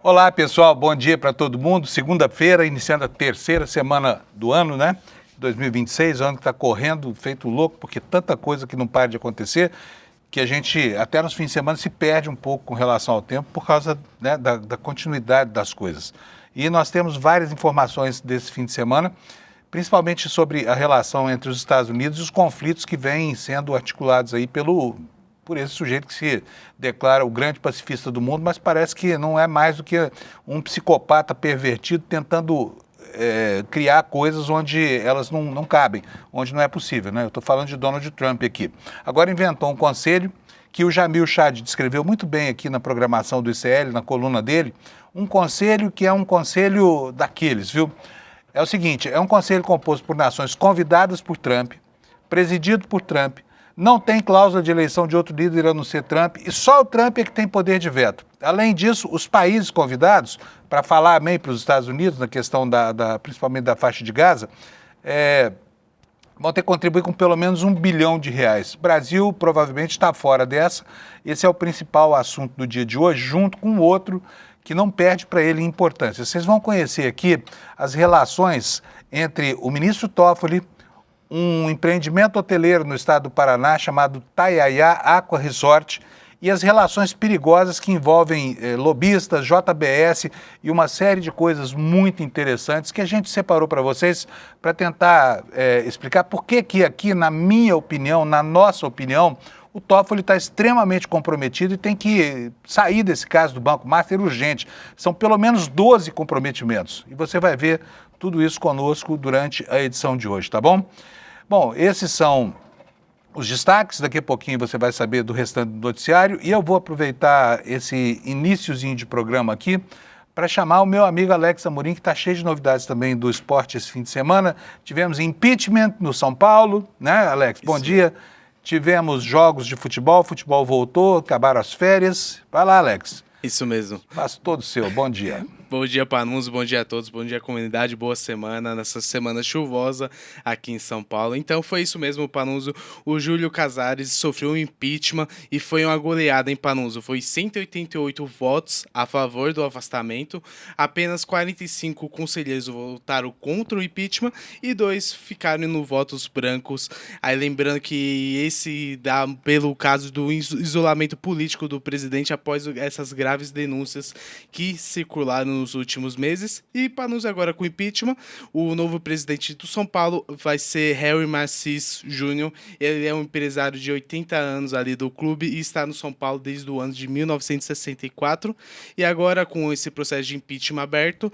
Olá, pessoal, bom dia para todo mundo. Segunda-feira, iniciando a terceira semana do ano, né? 2026, ano que está correndo, feito louco, porque tanta coisa que não para de acontecer, que a gente, até nos fins de semana, se perde um pouco com relação ao tempo por causa, né, da continuidade das coisas. E nós temos várias informações desse fim de semana, principalmente sobre a relação entre os Estados Unidos e os conflitos que vêm sendo articulados aí por esse sujeito que se declara o grande pacifista do mundo, mas parece que não é mais do que um psicopata pervertido tentando criar coisas onde elas não cabem, onde não é possível, né? Eu estou falando de Donald Trump aqui. Agora inventou um conselho que o Jamil Chad descreveu muito bem aqui na programação do ICL, na coluna dele, um conselho que é um conselho daqueles, viu? É o seguinte, é um conselho composto por nações convidadas por Trump, presidido por Trump, não tem cláusula de eleição de outro líder a não ser Trump, e só o Trump é que tem poder de veto. Além disso, os países convidados, para falar amém para os Estados Unidos, na questão principalmente da faixa de Gaza, vão ter que contribuir com pelo menos R$1 bilhão. O Brasil provavelmente está fora dessa. Esse é o principal assunto do dia de hoje, junto com outro que não perde para ele importância. Vocês vão conhecer aqui as relações entre o ministro Toffoli, um empreendimento hoteleiro no estado do Paraná chamado Taiaiá Aqua Resort, e as relações perigosas que envolvem lobistas, JBS e uma série de coisas muito interessantes que a gente separou para vocês para tentar explicar por que aqui, na minha opinião, na nossa opinião, o Toffoli está extremamente comprometido e tem que sair desse caso do Banco Master urgente. São pelo menos 12 comprometimentos e você vai ver tudo isso conosco durante a edição de hoje, tá bom? Bom, esses são os destaques, daqui a pouquinho você vai saber do restante do noticiário e eu vou aproveitar esse iniciozinho de programa aqui para chamar o meu amigo Alex Amorim, que está cheio de novidades também do esporte esse fim de semana. Tivemos impeachment no São Paulo, né, Alex? Bom dia. Tivemos jogos de futebol, futebol voltou, acabaram as férias. Vai lá, Alex. Isso mesmo. Faço todo seu. Bom dia. Bom dia, Panunzio, bom dia a todos, bom dia, comunidade, boa semana, nessa semana chuvosa aqui em São Paulo. Então foi isso mesmo, Panunzio, o Júlio Casares sofreu um impeachment e foi uma goleada, hein, Panunzio? Foi 188 votos a favor do afastamento, apenas 45 conselheiros votaram contra o impeachment e 2 ficaram no votos brancos. Aí lembrando que esse dá pelo caso do isolamento político do presidente após essas graves denúncias que circularam nos últimos meses. E Panunzio agora com o impeachment, o novo presidente do São Paulo vai ser Harry Macis Jr. Ele é um empresário de 80 anos ali do clube e está no São Paulo desde o ano de 1964. E agora com esse processo de impeachment aberto,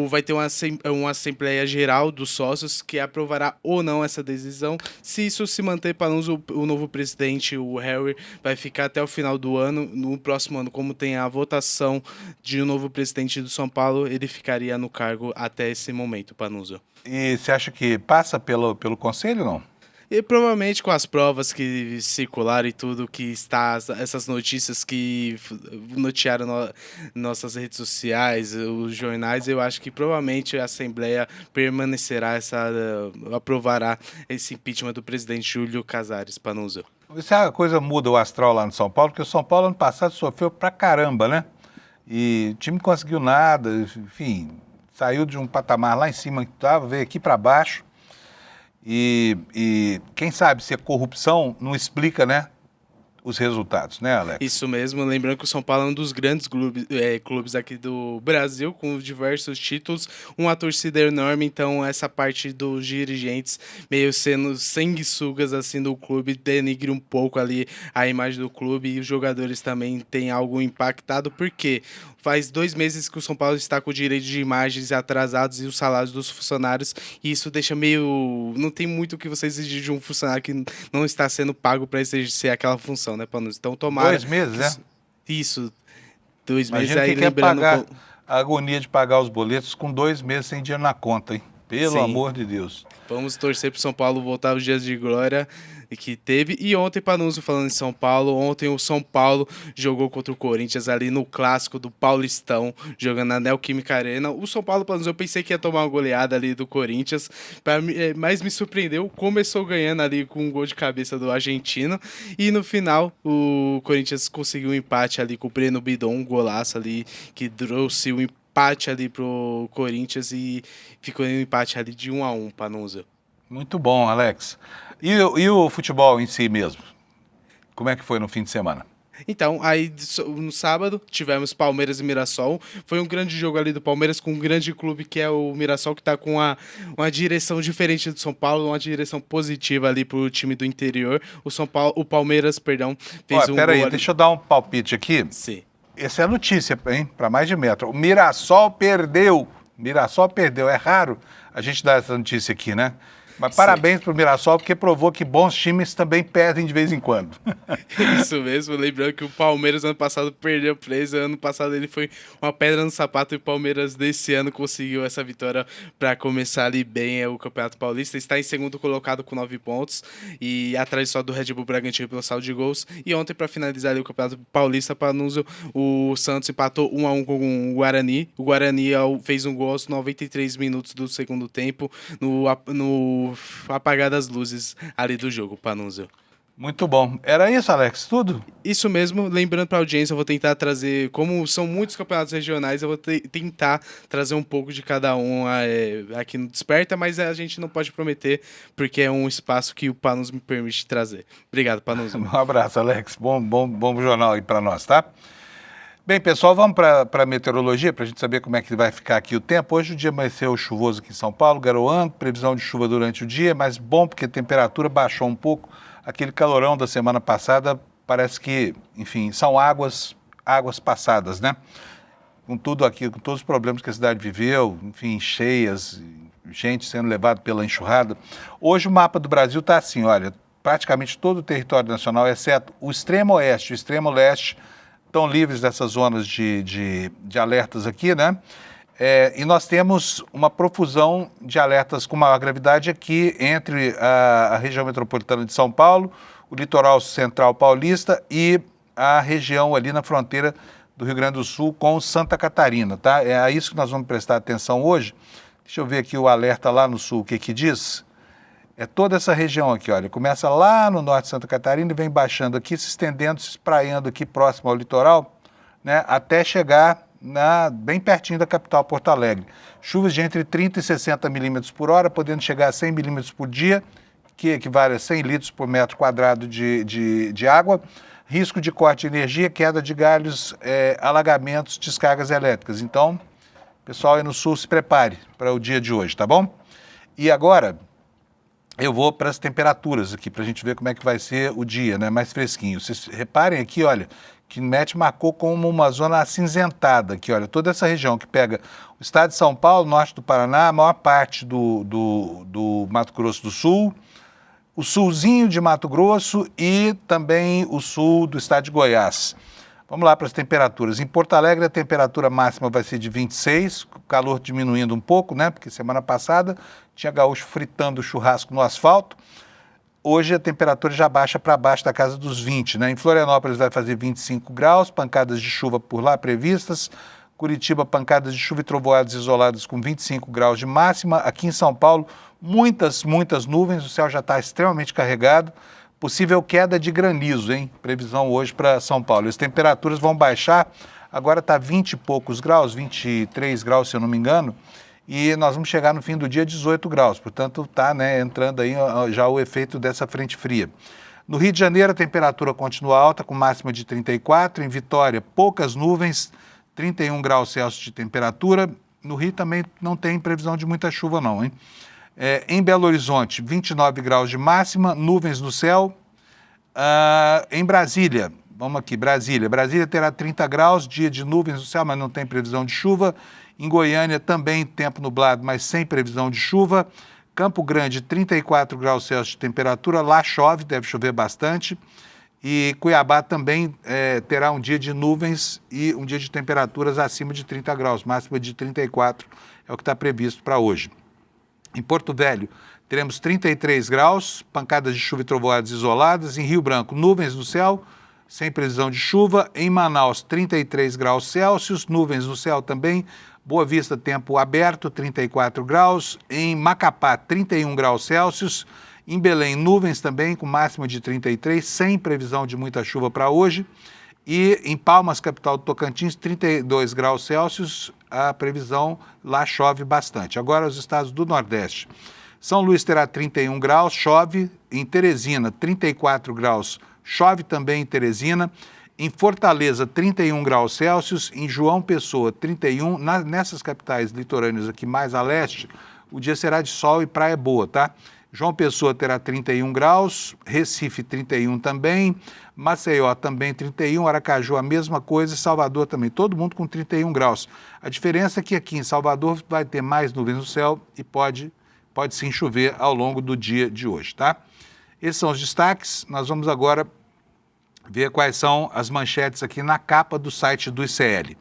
vai ter uma Assembleia Geral dos sócios que aprovará ou não essa decisão. Se isso se manter, Panunzio, o novo presidente, o Harry, vai ficar até o final do ano. No próximo ano, como tem a votação de um novo presidente do São Paulo, ele ficaria no cargo até esse momento, Panunzio. E você acha que passa pelo conselho ou não? E provavelmente com as provas que circularam e tudo, que está essas notícias que noticiaram nossas redes sociais, os jornais, eu acho que provavelmente a Assembleia permanecerá, aprovará esse impeachment do presidente Júlio Casares, Panunzio. Se a coisa muda o astral lá no São Paulo, porque o São Paulo ano passado sofreu pra caramba, né? E o time não conseguiu nada, enfim, saiu de um patamar lá em cima que estava, veio aqui para baixo. E quem sabe se a corrupção não explica, né, os resultados, né, Alex? Isso mesmo, lembrando que o São Paulo é um dos grandes clubes aqui do Brasil, com diversos títulos, uma torcida enorme, então essa parte dos dirigentes meio sendo sanguessugas assim do clube, denigre um pouco ali a imagem do clube e os jogadores também têm algo impactado, porque faz 2 meses que o São Paulo está com o direito de imagens atrasados e os salários dos funcionários, e isso deixa meio... Não tem muito o que você exigir de um funcionário que não está sendo pago para exercer aquela função, né, Panunzio? Então, tomara... 2 meses, né? Isso, 2 meses Imagina aí, que lembrando... quer pagar a agonia de pagar os boletos com 2 meses sem dinheiro na conta, hein? Pelo Sim. amor de Deus. Vamos torcer para o São Paulo voltar aos dias de glória que teve. E ontem, Panunzio, falando em São Paulo, ontem o São Paulo jogou contra o Corinthians ali no clássico do Paulistão, jogando na Neoquímica Arena. O São Paulo, Panunzio, eu pensei que ia tomar uma goleada ali do Corinthians, mas me surpreendeu, começou ganhando ali com um gol de cabeça do argentino, e no final o Corinthians conseguiu um empate ali com o Breno Bidon, um golaço ali que trouxe o empate ali pro Corinthians e ficou um empate ali de 1-1, Panunzio. Muito bom, Alex. E o futebol em si mesmo? Como é que foi no fim de semana? Então, aí no sábado tivemos Palmeiras e Mirassol. Foi um grande jogo ali do Palmeiras com um grande clube que é o Mirassol, que está com uma direção diferente do São Paulo, uma direção positiva ali pro time do interior. O Palmeiras, perdão, fez um Peraí, gol ali. deixa eu dar um palpite aqui. Sim. Essa é a notícia, hein? Para mais de metro. O Mirassol perdeu. Mirassol perdeu. É raro a gente dar essa notícia aqui, né? Mas parabéns para o Mirassol, porque provou que bons times também perdem de vez em quando. Isso mesmo, lembrando que o Palmeiras ano passado perdeu preso, ano passado ele foi uma pedra no sapato e o Palmeiras desse ano conseguiu essa vitória para começar ali bem o Campeonato Paulista, está em segundo colocado com 9 pontos e atrás só do Red Bull Bragantino pelo saldo de gols. E ontem, para finalizar ali o Campeonato Paulista, Panunzio, o Santos empatou 1-1 com o Guarani. O Guarani fez um gol aos 93 minutos do segundo tempo no apagar das luzes ali do jogo, Panunzio. Muito bom. Era isso, Alex? Tudo? Isso mesmo, lembrando para a audiência, eu vou tentar trazer, como são muitos campeonatos regionais, eu vou tentar trazer um pouco de cada um aqui no Desperta, mas a gente não pode prometer, porque é um espaço que o Panunzio me permite trazer. Obrigado, Panunzio. Um abraço, Alex. Bom jornal aí para nós, tá? Bem, pessoal, vamos para a meteorologia, para a gente saber como é que vai ficar aqui o tempo. Hoje o dia amanheceu chuvoso aqui em São Paulo, garoando, previsão de chuva durante o dia, mas bom porque a temperatura baixou um pouco. Aquele calorão da semana passada parece que, enfim, são águas passadas, né? Com tudo aquilo, com todos os problemas que a cidade viveu, enfim, cheias, gente sendo levada pela enxurrada. Hoje o mapa do Brasil está assim, olha, praticamente todo o território nacional, exceto o extremo oeste e o extremo leste, estão livres dessas zonas de alertas aqui, né? E nós temos uma profusão de alertas com maior gravidade aqui entre a região metropolitana de São Paulo, o litoral central paulista e a região ali na fronteira do Rio Grande do Sul com Santa Catarina, tá? É a isso que nós vamos prestar atenção hoje. Deixa eu ver aqui o alerta lá no sul, o que diz? É toda essa região aqui, olha, começa lá no norte de Santa Catarina e vem baixando aqui, se estendendo, se espraiando aqui próximo ao litoral, né, até chegar bem pertinho da capital, Porto Alegre. Chuvas de entre 30 e 60 milímetros por hora, podendo chegar a 100 milímetros por dia, que equivale a 100 litros por metro quadrado de água. Risco de corte de energia, queda de galhos, alagamentos, descargas elétricas. Então, pessoal aí no sul, se prepare para o dia de hoje, tá bom? E agora eu vou para as temperaturas aqui, para a gente ver como é que vai ser o dia, né? Mais fresquinho. Vocês reparem aqui, olha, que o MET marcou como uma zona acinzentada aqui, olha, toda essa região que pega o estado de São Paulo, norte do Paraná, a maior parte do Mato Grosso do Sul, o sulzinho de Mato Grosso e também o sul do estado de Goiás. Vamos lá para as temperaturas. Em Porto Alegre a temperatura máxima vai ser de 26, o calor diminuindo um pouco, né? Porque semana passada tinha gaúcho fritando churrasco no asfalto. Hoje a temperatura já baixa para baixo da casa dos 20, né? Em Florianópolis vai fazer 25 graus, pancadas de chuva por lá previstas. Curitiba, pancadas de chuva e trovoadas isoladas com 25 graus de máxima. Aqui em São Paulo, muitas nuvens, o céu já está extremamente carregado. Possível queda de granizo, hein? Previsão hoje para São Paulo. As temperaturas vão baixar, agora está 20 e poucos graus, 23 graus se eu não me engano, e nós vamos chegar no fim do dia a 18 graus, portanto está, né, entrando aí já o efeito dessa frente fria. No Rio de Janeiro a temperatura continua alta, com máxima de 34, em Vitória poucas nuvens, 31 graus Celsius de temperatura. No Rio também não tem previsão de muita chuva não, hein? Em Belo Horizonte, 29 graus de máxima, nuvens no céu. Em Brasília, vamos aqui, Brasília terá 30 graus, dia de nuvens no céu, mas não tem previsão de chuva. Em Goiânia também tempo nublado, mas sem previsão de chuva. Campo Grande, 34 graus Celsius de temperatura, lá chove, deve chover bastante. E Cuiabá também terá um dia de nuvens e um dia de temperaturas acima de 30 graus, máxima de 34 é o que está previsto para hoje. Em Porto Velho, teremos 33 graus, pancadas de chuva e trovoadas isoladas. Em Rio Branco, nuvens no céu, sem previsão de chuva. Em Manaus, 33 graus Celsius, nuvens no céu também. Boa Vista, tempo aberto, 34 graus. Em Macapá, 31 graus Celsius. Em Belém, nuvens também, com máxima de 33, sem previsão de muita chuva para hoje. E em Palmas, capital do Tocantins, 32 graus Celsius, a previsão lá chove bastante. Agora os estados do Nordeste. São Luís terá 31 graus, chove. Em Teresina, 34 graus, chove também em Teresina. Em Fortaleza, 31 graus Celsius. Em João Pessoa, 31. Nessas capitais litorâneas aqui mais a leste, o dia será de sol e praia boa, tá? João Pessoa terá 31 graus, Recife 31 também, Maceió também 31, Aracaju a mesma coisa e Salvador também, todo mundo com 31 graus. A diferença é que aqui em Salvador vai ter mais nuvens no céu e pode sim chover ao longo do dia de hoje, tá? Esses são os destaques, nós vamos agora ver quais são as manchetes aqui na capa do site do ICL.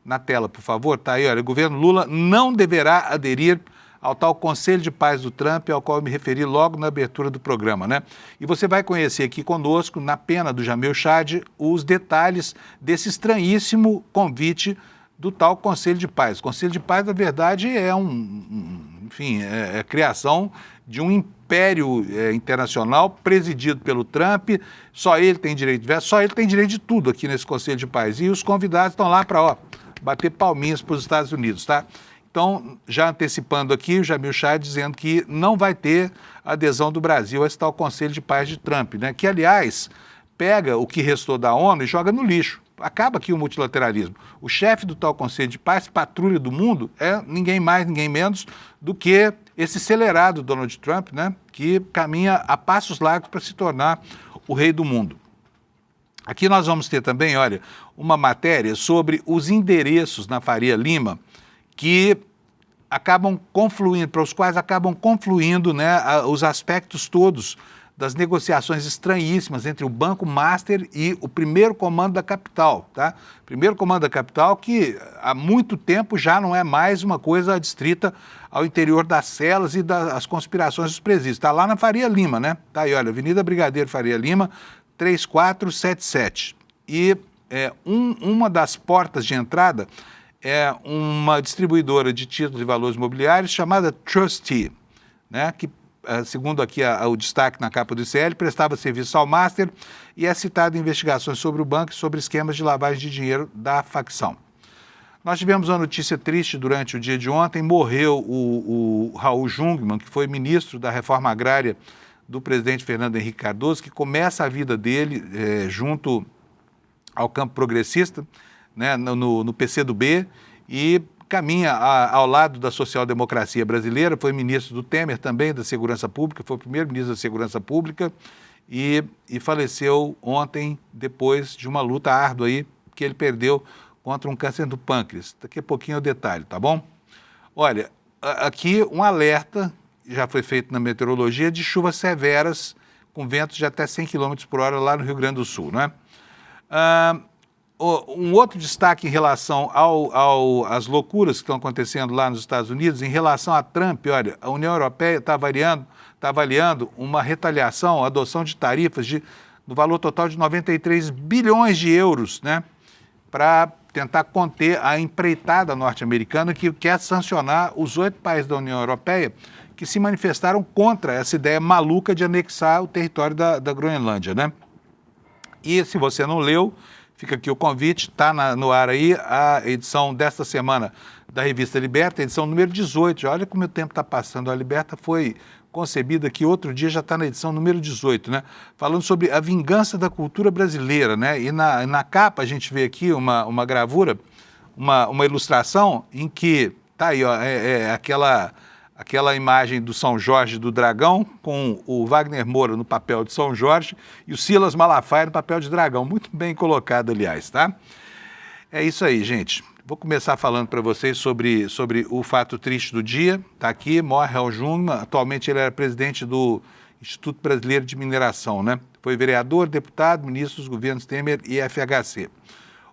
Na tela, por favor, tá aí, olha, o governo Lula não deverá aderir ao tal Conselho de Paz do Trump, ao qual eu me referi logo na abertura do programa, né? E você vai conhecer aqui conosco, na pena do Jamil Chad, os detalhes desse estranhíssimo convite do tal Conselho de Paz. O Conselho de Paz, na verdade, é a criação de um império internacional presidido pelo Trump. Só ele tem direito de veto, só ele tem direito de tudo aqui nesse Conselho de Paz. E os convidados estão lá para bater palminhas para os Estados Unidos, tá? Então, já antecipando aqui, o Jamil Chad dizendo que não vai ter adesão do Brasil a esse tal Conselho de Paz de Trump, né? Que, aliás, pega o que restou da ONU e joga no lixo. Acaba aqui o multilateralismo. O chefe do tal Conselho de Paz, patrulha do mundo, é ninguém mais, ninguém menos do que esse acelerado Donald Trump, né? Que caminha a passos largos para se tornar o rei do mundo. Aqui nós vamos ter também, olha, uma matéria sobre os endereços na Faria Lima que acabam confluindo, para os quais acabam confluindo, né, os aspectos todos das negociações estranhíssimas entre o Banco Master e o primeiro comando da capital, tá? Primeiro comando da capital que há muito tempo já não é mais uma coisa adstrita ao interior das celas e das conspirações dos presídios. Está lá na Faria Lima, né? Tá aí, olha, Avenida Brigadeiro Faria Lima, 3477. E uma das portas de entrada é uma distribuidora de títulos e valores imobiliários chamada Trustee, né, que, segundo aqui o destaque na capa do ICL, prestava serviço ao Master e é citado em investigações sobre o banco e sobre esquemas de lavagem de dinheiro da facção. Nós tivemos uma notícia triste durante o dia de ontem, morreu o Raul Jungmann, que foi ministro da Reforma Agrária do presidente Fernando Henrique Cardoso, que começa a vida dele junto ao campo progressista, né, no PCdoB, e caminha ao lado da social-democracia brasileira, foi ministro do Temer também, da Segurança Pública, foi o primeiro ministro da Segurança Pública e faleceu ontem depois de uma luta árdua aí que ele perdeu contra um câncer do pâncreas. Daqui a pouquinho é o detalhe, tá bom? Olha, aqui um alerta, já foi feito na meteorologia, de chuvas severas com ventos de até 100 km por hora lá no Rio Grande do Sul, né? Um outro destaque em relação às loucuras que estão acontecendo lá nos Estados Unidos, em relação a Trump, olha, a União Europeia está avaliando uma retaliação, a adoção de tarifas no valor total de 93 bilhões de euros, né, para tentar conter a empreitada norte-americana que quer sancionar os 8 países da União Europeia que se manifestaram contra essa ideia maluca de anexar o território da Groenlândia, né? E se você não leu, fica aqui o convite, está no ar aí a edição desta semana da revista Liberta, edição número 18. Olha como o tempo está passando. A Liberta foi concebida aqui, outro dia já está na edição número 18, né? Falando sobre a vingança da cultura brasileira, né? E na capa a gente vê aqui uma gravura, uma ilustração em que está aí, ó, aquela imagem do São Jorge do Dragão, com o Wagner Moura no papel de São Jorge e o Silas Malafaia no papel de Dragão. Muito bem colocado, aliás, tá? É isso aí, gente. Vou começar falando para vocês sobre o fato triste do dia. Está aqui, morre Raul Jungmann. Atualmente ele era presidente do Instituto Brasileiro de Mineração, né? Foi vereador, deputado, ministro dos governos Temer e FHC.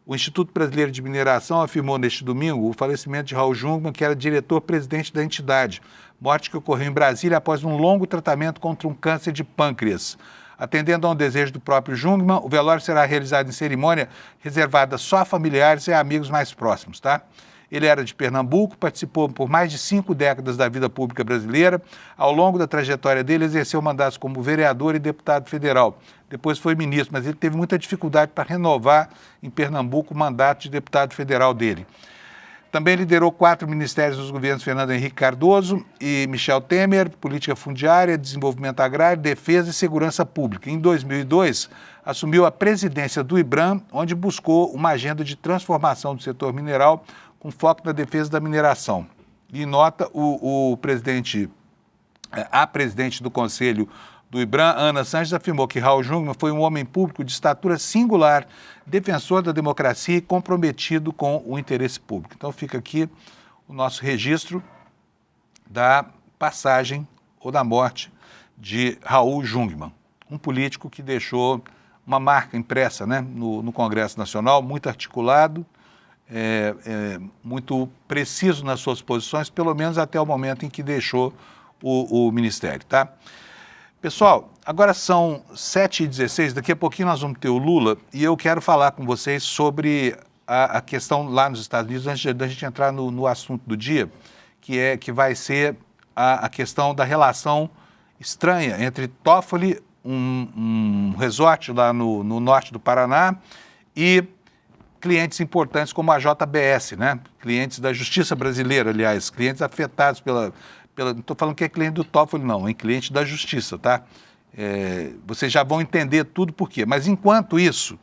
O Instituto Brasileiro de Mineração afirmou neste domingo o falecimento de Raul Jungmann, que era diretor-presidente da entidade, morte que ocorreu em Brasília após um longo tratamento contra um câncer de pâncreas. Atendendo a um desejo do próprio Jungmann, o velório será realizado em cerimônia reservada só a familiares e amigos mais próximos, tá? Ele era de Pernambuco, participou por mais de 5 décadas da vida pública brasileira. Ao longo da trajetória dele, exerceu mandatos como vereador e deputado federal. Depois foi ministro, mas ele teve muita dificuldade para renovar em Pernambuco o mandato de deputado federal dele. Também liderou 4 ministérios dos governos Fernando Henrique Cardoso e Michel Temer: política fundiária, desenvolvimento agrário, defesa e segurança pública. Em 2002, assumiu a presidência do IBRAM, onde buscou uma agenda de transformação do setor mineral com foco na defesa da mineração. E nota, a presidente do Conselho do IBRAM, Ana Sanches, afirmou que Raul Jungmann foi um homem público de estatura singular, defensor da democracia e comprometido com o interesse público. Então fica aqui o nosso registro da passagem ou da morte de Raul Jungmann, um político que deixou uma marca impressa, né, no Congresso Nacional, muito articulado, muito preciso nas suas posições, pelo menos até o momento em que deixou o ministério, tá? Pessoal, agora são 7h16, daqui a pouquinho nós vamos ter o Lula e eu quero falar com vocês sobre a questão lá nos Estados Unidos, antes da gente entrar no assunto do dia, que vai ser a questão da relação estranha entre Toffoli, um resort lá no norte do Paraná, e clientes importantes como a JBS, né? Clientes da Justiça Brasileira, aliás, clientes afetados pela não estou falando que é cliente do Toffoli, não, é cliente da Justiça, tá? Vocês já vão entender tudo por quê. Mas enquanto isso,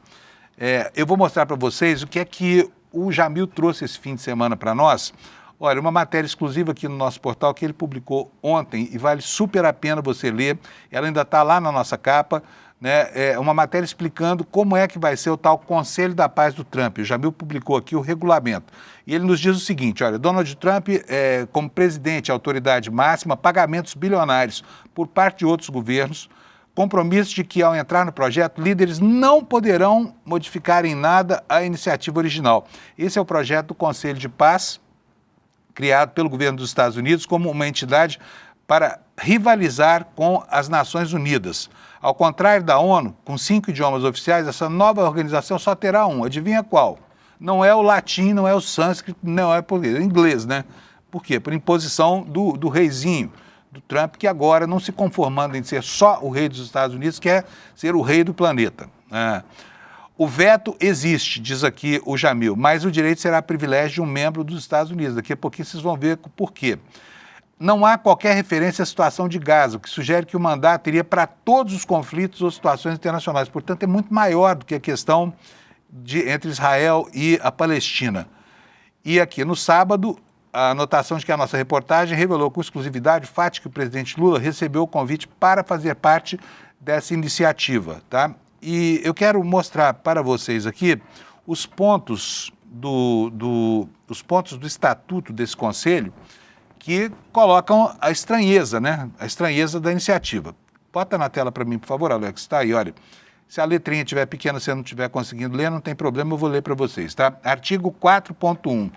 eu vou mostrar para vocês o que é que o Jamil trouxe esse fim de semana para nós. Olha, uma matéria exclusiva aqui no nosso portal que ele publicou ontem e vale super a pena você ler. Ela ainda está lá na nossa capa, né? É uma matéria explicando como é que vai ser o tal Conselho da Paz do Trump. O Jamil publicou aqui o regulamento. E ele nos diz o seguinte, olha, Donald Trump, como presidente, autoridade máxima, pagamentos bilionários por parte de outros governos, compromisso de que, ao entrar no projeto, líderes não poderão modificar em nada a iniciativa original. Esse é o projeto do Conselho de Paz, criado pelo governo dos Estados Unidos como uma entidade para rivalizar com as Nações Unidas. Ao contrário da ONU, com 5 idiomas oficiais, essa nova organização só terá um. Adivinha qual? Não é o latim, não é o sânscrito, não é o inglês, né? Por quê? Por imposição do reizinho, do Trump, que agora, não se conformando em ser só o rei dos Estados Unidos, quer ser o rei do planeta. O veto existe, diz aqui o Jamil, mas o direito será privilégio de um membro dos Estados Unidos. Daqui a pouquinho vocês vão ver por quê. Não há qualquer referência à situação de Gaza, o que sugere que o mandato iria para todos os conflitos ou situações internacionais. Portanto, é muito maior do que a questão entre Israel e a Palestina. E aqui no sábado, a anotação de que a nossa reportagem revelou com exclusividade o fato de que o presidente Lula recebeu o convite para fazer parte dessa iniciativa, tá? E eu quero mostrar para vocês aqui os pontos do estatuto desse conselho que colocam a estranheza, né? A estranheza da iniciativa. Bota na tela para mim, por favor, Alex. Está aí, olha. Se a letrinha estiver pequena, se eu não estiver conseguindo ler, não tem problema, eu vou ler para vocês, tá? Artigo 4.1.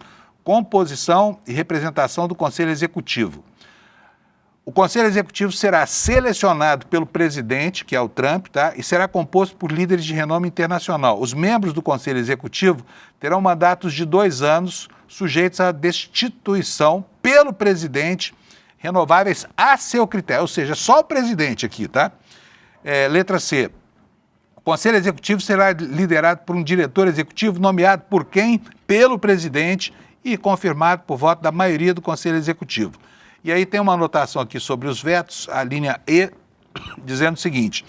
Composição e representação do Conselho Executivo. O Conselho Executivo será selecionado pelo presidente, que é o Trump, tá? E será composto por líderes de renome internacional. Os membros do Conselho Executivo terão mandatos de 2 anos, sujeitos à destituição pelo presidente, renováveis a seu critério. Ou seja, só o presidente aqui, tá? Letra C. O Conselho Executivo será liderado por um diretor executivo nomeado por quem? Pelo presidente e confirmado por voto da maioria do Conselho Executivo. E aí tem uma anotação aqui sobre os vetos, a linha E, dizendo o seguinte: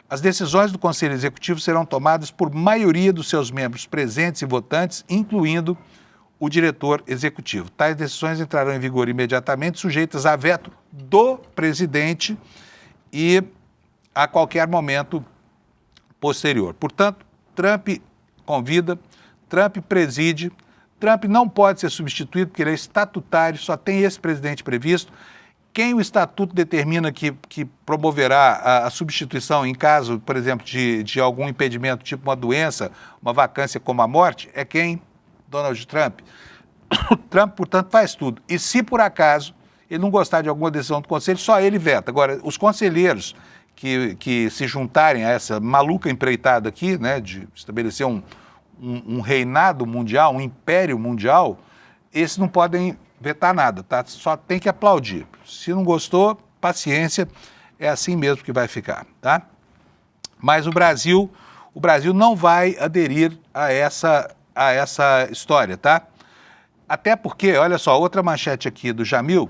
as decisões do Conselho Executivo serão tomadas por maioria dos seus membros presentes e votantes, incluindo o diretor executivo. Tais decisões entrarão em vigor imediatamente, sujeitas a veto do presidente e a qualquer momento posterior. Portanto, Trump convida, Trump preside, Trump não pode ser substituído porque ele é estatutário, só tem esse presidente previsto. Quem o estatuto determina que promoverá a substituição em caso, por exemplo, de algum impedimento, tipo uma doença, uma vacância como a morte, é quem? Donald Trump. O Trump, portanto, faz tudo. E se por acaso ele não gostar de alguma decisão do Conselho, só ele veta. Agora, os conselheiros que se juntarem a essa maluca empreitada aqui, né, de estabelecer um reinado mundial, um império mundial, esses não podem vetar nada, tá? Só tem que aplaudir. Se não gostou, paciência, é assim mesmo que vai ficar, tá? Mas o Brasil não vai aderir a essa história, tá? Até porque, olha só, outra manchete aqui do Jamil,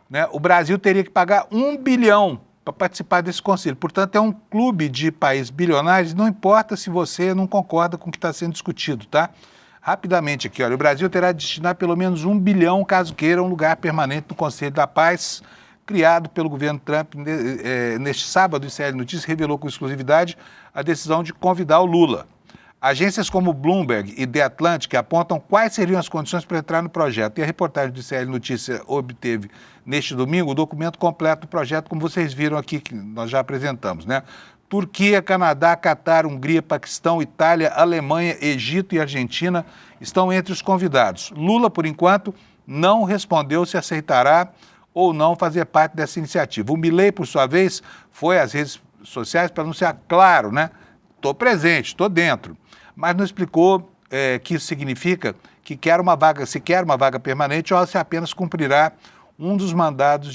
né? O Brasil teria que pagar 1 bilhão para participar desse conselho. Portanto, é um clube de países bilionários, não importa se você não concorda com o que está sendo discutido, tá? Rapidamente aqui, olha, o Brasil terá de destinar pelo menos 1 bilhão, caso queira, um lugar permanente no Conselho da Paz, criado pelo governo Trump. Neste sábado, o ICL Notícias revelou com exclusividade a decisão de convidar o Lula. Agências como Bloomberg e The Atlantic apontam quais seriam as condições para entrar no projeto. E a reportagem do ICL Notícias obteve, neste domingo, o documento completo do projeto, como vocês viram aqui, que nós já apresentamos, né? Turquia, Canadá, Catar, Hungria, Paquistão, Itália, Alemanha, Egito e Argentina estão entre os convidados. Lula, por enquanto, não respondeu se aceitará ou não fazer parte dessa iniciativa. O Milei, por sua vez, foi às redes sociais para anunciar, claro, né? Estou presente, estou dentro. Mas não explicou que isso significa que quer uma vaga, se quer uma vaga permanente ou se apenas cumprirá um dos mandatos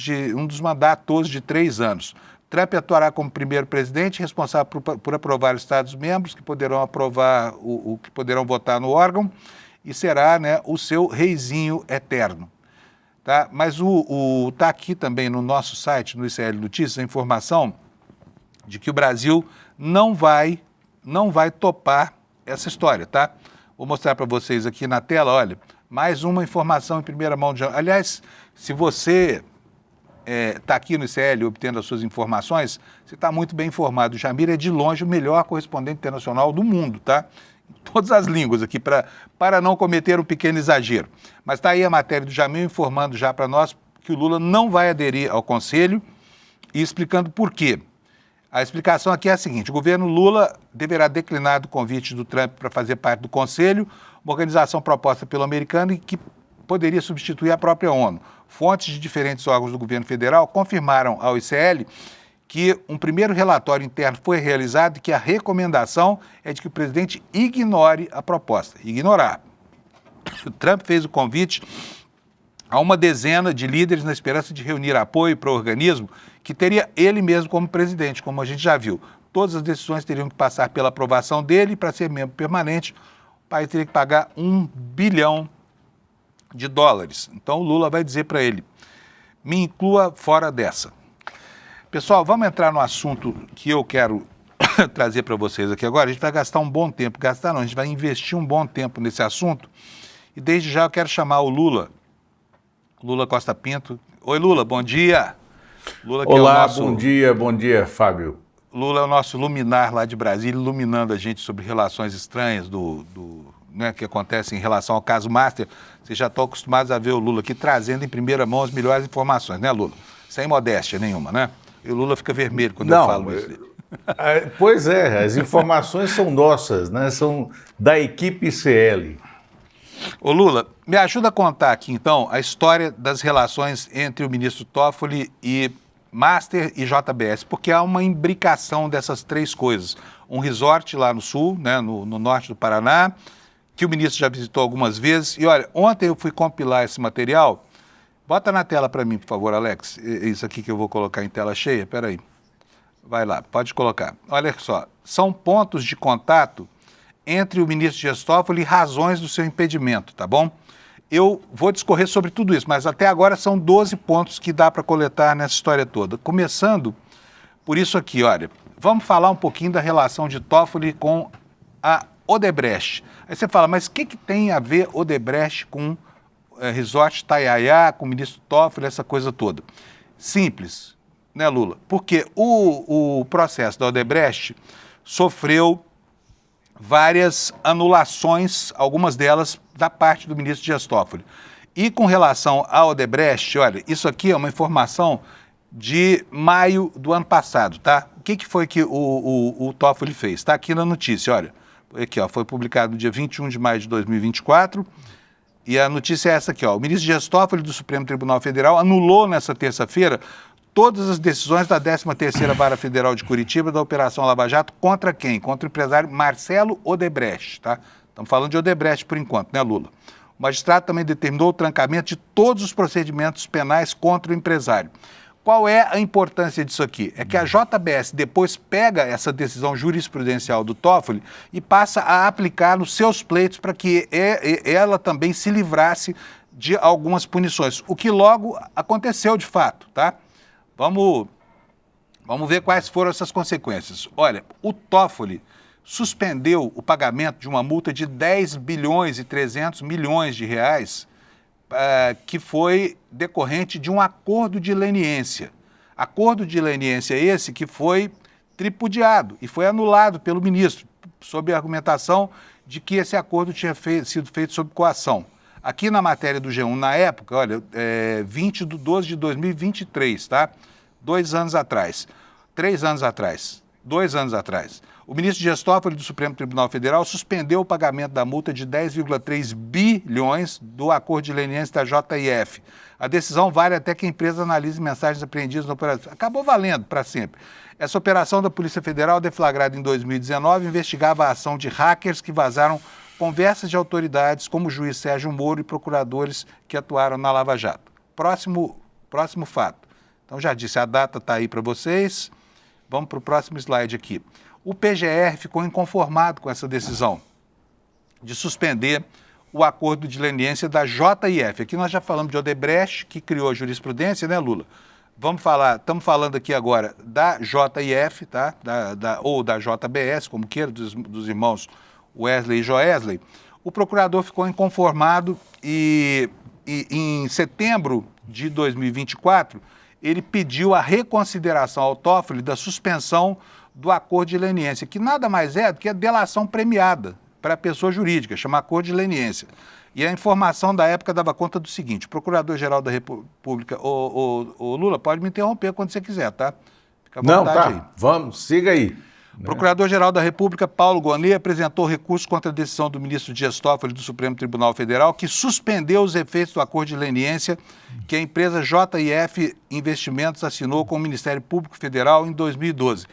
de 3 anos. Trump atuará como primeiro presidente, responsável por aprovar os Estados-membros, que poderão aprovar que poderão votar no órgão, e será, né, o seu reizinho eterno. Tá? Mas tá aqui também no nosso site, no ICL Notícias, a informação de que o Brasil não vai topar essa história, tá? Vou mostrar para vocês aqui na tela, olha, mais uma informação em primeira mão. Aliás, se você está aqui no ICL obtendo as suas informações, você está muito bem informado. O Jamir é de longe o melhor correspondente internacional do mundo, tá? Em todas as línguas aqui, para não cometer um pequeno exagero. Mas está aí a matéria do Jamil informando já para nós que o Lula não vai aderir ao Conselho e explicando por quê. A explicação aqui é a seguinte: o governo Lula deverá declinar do convite do Trump para fazer parte do Conselho, uma organização proposta pelo americano e que poderia substituir a própria ONU. Fontes de diferentes órgãos do governo federal confirmaram ao ICL que um primeiro relatório interno foi realizado e que a recomendação é de que o presidente ignore a proposta. Ignorar. O Trump fez o convite a uma dezena de líderes na esperança de reunir apoio para o organismo que teria ele mesmo como presidente, como a gente já viu. Todas as decisões teriam que passar pela aprovação dele e para ser membro permanente, o país teria que pagar $1 bilhão. Então o Lula vai dizer para ele, me inclua fora dessa. Pessoal, vamos entrar no assunto que eu quero trazer para vocês aqui agora. A gente vai gastar um bom tempo, a gente vai investir um bom tempo nesse assunto. E desde já eu quero chamar o Lula Costa Pinto. Oi, Lula, bom dia. Lula, que olá, é o nosso... bom dia, Fábio. Lula é o nosso luminar lá de Brasília, iluminando a gente sobre relações estranhas né, que acontecem em relação ao caso Master. Vocês já estão acostumados a ver o Lula aqui trazendo em primeira mão as melhores informações, né, Lula? Sem modéstia nenhuma, né? E o Lula fica vermelho quando eu falo isso. Pois é, as informações são nossas, né? São da equipe ICL. Ô Lula, me ajuda a contar aqui, então, a história das relações entre o ministro Toffoli e Master e JBS, porque há uma imbricação dessas três coisas. Um resort lá no sul, né, no norte do Paraná, que o ministro já visitou algumas vezes. E olha, ontem eu fui compilar esse material. Bota na tela para mim, por favor, Alex. Isso aqui que eu vou colocar em tela cheia, peraí. Vai lá, pode colocar. Olha só, são pontos de contato entre o ministro Dias Toffoli e razões do seu impedimento, tá bom? Eu vou discorrer sobre tudo isso, mas até agora são 12 pontos que dá para coletar nessa história toda. Começando por isso aqui, olha, vamos falar um pouquinho da relação de Toffoli com a Odebrecht. Aí você fala, mas o que tem a ver Odebrecht com Resort Itaiaia, com o ministro Toffoli, essa coisa toda? Simples, né, Lula? Porque o processo da Odebrecht sofreu várias anulações, algumas delas da parte do ministro Dias Toffoli. E com relação ao Odebrecht, olha, isso aqui é uma informação de maio do ano passado, tá? O que foi que o Toffoli fez? Está aqui na notícia, olha. Aqui, ó, foi publicado no dia 21 de maio de 2024. E a notícia é essa aqui, ó. O ministro Dias Toffoli do Supremo Tribunal Federal anulou nessa terça-feira todas as decisões da 13ª Vara Federal de Curitiba da Operação Lava Jato contra quem? Contra o empresário Marcelo Odebrecht, tá? Estamos falando de Odebrecht por enquanto, né, Lula? O magistrado também determinou o trancamento de todos os procedimentos penais contra o empresário. Qual é a importância disso aqui? É que a JBS depois pega essa decisão jurisprudencial do Toffoli e passa a aplicar nos seus pleitos para que ela também se livrasse de algumas punições, o que logo aconteceu de fato, tá? Vamos ver quais foram essas consequências. Olha, o Toffoli suspendeu o pagamento de uma multa de 10 bilhões e 300 milhões de reais que foi decorrente de um acordo de leniência. Acordo de leniência esse que foi tripudiado e foi anulado pelo ministro, sob a argumentação de que esse acordo tinha sido feito sob coação. Aqui na matéria do G1, na época, olha, 20 de 12 de 2023, tá? 2 anos atrás. 3 anos atrás. 2 anos atrás. O ministro Dias Toffoli do Supremo Tribunal Federal suspendeu o pagamento da multa de 10,3 bilhões do acordo de leniência da JIF. A decisão vale até que a empresa analise mensagens apreendidas na operação. Acabou valendo para sempre. Essa operação da Polícia Federal, deflagrada em 2019, investigava a ação de hackers que vazaram conversas de autoridades como o juiz Sérgio Moro e procuradores que atuaram na Lava Jato. Próximo fato. Então já disse, a data está aí para vocês. Vamos para o próximo slide aqui. O PGR ficou inconformado com essa decisão de suspender o acordo de leniência da JIF. Aqui nós já falamos de Odebrecht, que criou a jurisprudência, né, Lula? Estamos falando aqui agora da JIF, tá? Ou da JBS, como queira, dos irmãos Wesley e Joesley. O procurador ficou inconformado e em setembro de 2024, ele pediu a reconsideração ao Toffoli da suspensão do acordo de leniência, que nada mais é do que a delação premiada para a pessoa jurídica, chama acordo de leniência. E a informação da época dava conta do seguinte: o Procurador-Geral da República, o Lula, pode me interromper quando você quiser, tá? Fica à vontade. Não, tá, vamos, siga aí. O Procurador-Geral da República, Paulo Gonet, apresentou recurso contra a decisão do ministro Dias Toffoli do Supremo Tribunal Federal, que suspendeu os efeitos do acordo de leniência que a empresa JIF Investimentos assinou com o Ministério Público Federal em 2012.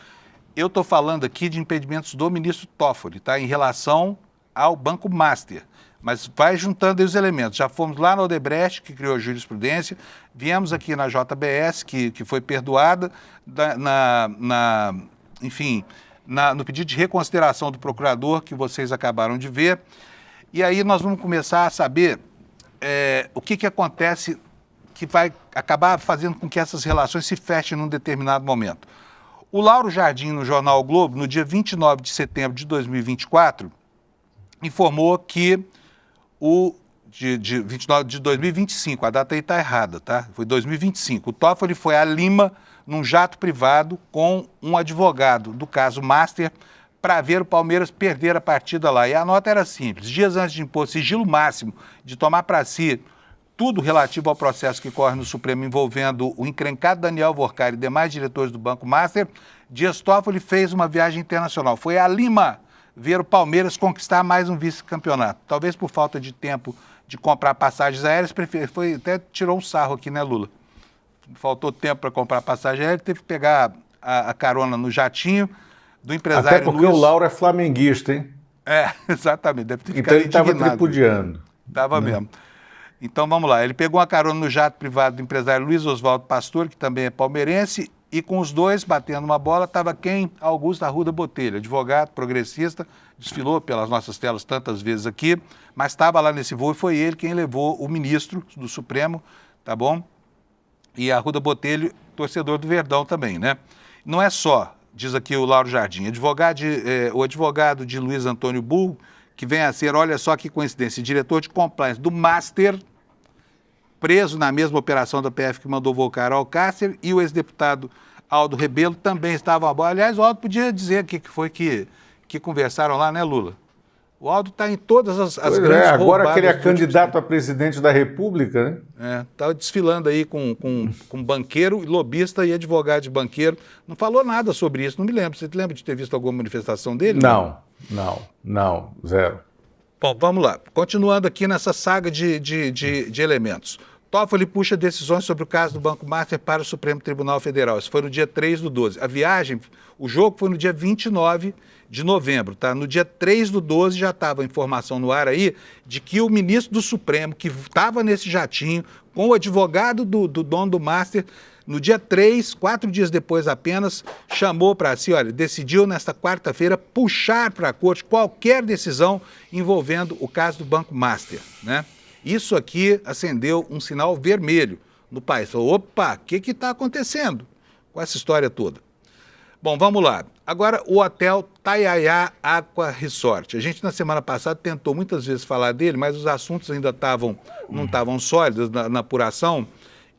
Eu estou falando aqui de impedimentos do ministro Toffoli, tá? Em relação ao Banco Master. Mas vai juntando aí os elementos. Já fomos lá no Odebrecht, que criou a jurisprudência, viemos aqui na JBS, que foi perdoada, no pedido de reconsideração do procurador, que vocês acabaram de ver. E aí nós vamos começar a saber o que acontece que vai acabar fazendo com que essas relações se fechem num determinado momento. O Lauro Jardim, no jornal o Globo, no dia 29 de setembro de 2024, informou que de 29 de 2025, a data aí está errada, tá? Foi 2025. O Toffoli foi a Lima num jato privado com um advogado do caso Master para ver o Palmeiras perder a partida lá. E a nota era simples: dias antes de impor sigilo máximo, de tomar para si tudo relativo ao processo que corre no Supremo envolvendo o encrencado Daniel Vorcari e demais diretores do Banco Master, Dias Toffoli fez uma viagem internacional. Foi a Lima ver o Palmeiras conquistar mais um vice-campeonato. Talvez por falta de tempo de comprar passagens aéreas, até tirou um sarro aqui, né, Lula? Faltou tempo para comprar passagem aérea, teve que pegar a carona no jatinho do empresário Até porque Luiz. O Lauro é flamenguista, hein? Exatamente. Deve ter Então ele estava indignado. tripudiando. Estava mesmo. Então vamos lá, ele pegou uma carona no jato privado do empresário Luiz Oswaldo Pastor, que também é palmeirense, e com os dois batendo uma bola estava quem? Augusto Arruda Botelho, advogado, progressista, desfilou pelas nossas telas tantas vezes aqui, mas estava lá nesse voo e foi ele quem levou o ministro do Supremo, tá bom? E Arruda Botelho, torcedor do Verdão também, né? Não é só, diz aqui o Lauro Jardim, o advogado de Luiz Antônio Bull, que vem a ser, olha só que coincidência, diretor de compliance do Master, preso na mesma operação da PF que mandou Volcar ao cárcere, e o ex-deputado Aldo Rebelo também estavam a bordo. Aliás, o Aldo podia dizer o que foi que que conversaram lá, né, Lula? O áudio está em todas as Pois grandes agora roubadas que ele é dos últimos candidato a presidente da República, né? Estava desfilando aí com banqueiro, lobista e advogado de banqueiro. Não falou nada sobre isso, não me lembro. Você te lembra de ter visto alguma manifestação dele? Não, zero. Bom, vamos lá. Continuando aqui nessa saga de elementos. Toffoli puxa decisões sobre o caso do Banco Master para o Supremo Tribunal Federal. Isso foi no dia 3/12. A viagem, o jogo foi no dia 29 de novembro, tá? No dia 3/12 já estava a informação no ar aí de que o ministro do Supremo, que estava nesse jatinho, com o advogado do dono do Master, no dia 3, 4 dias depois apenas, chamou para si, olha, decidiu nesta quarta-feira puxar para a corte qualquer decisão envolvendo o caso do Banco Master, né? Isso aqui acendeu um sinal vermelho no país. Falou, opa, o que está acontecendo com essa história toda? Bom, vamos lá. Agora, o hotel Taiaiá Aqua Resort. A gente, na semana passada, tentou muitas vezes falar dele, mas os assuntos ainda não estavam sólidos na apuração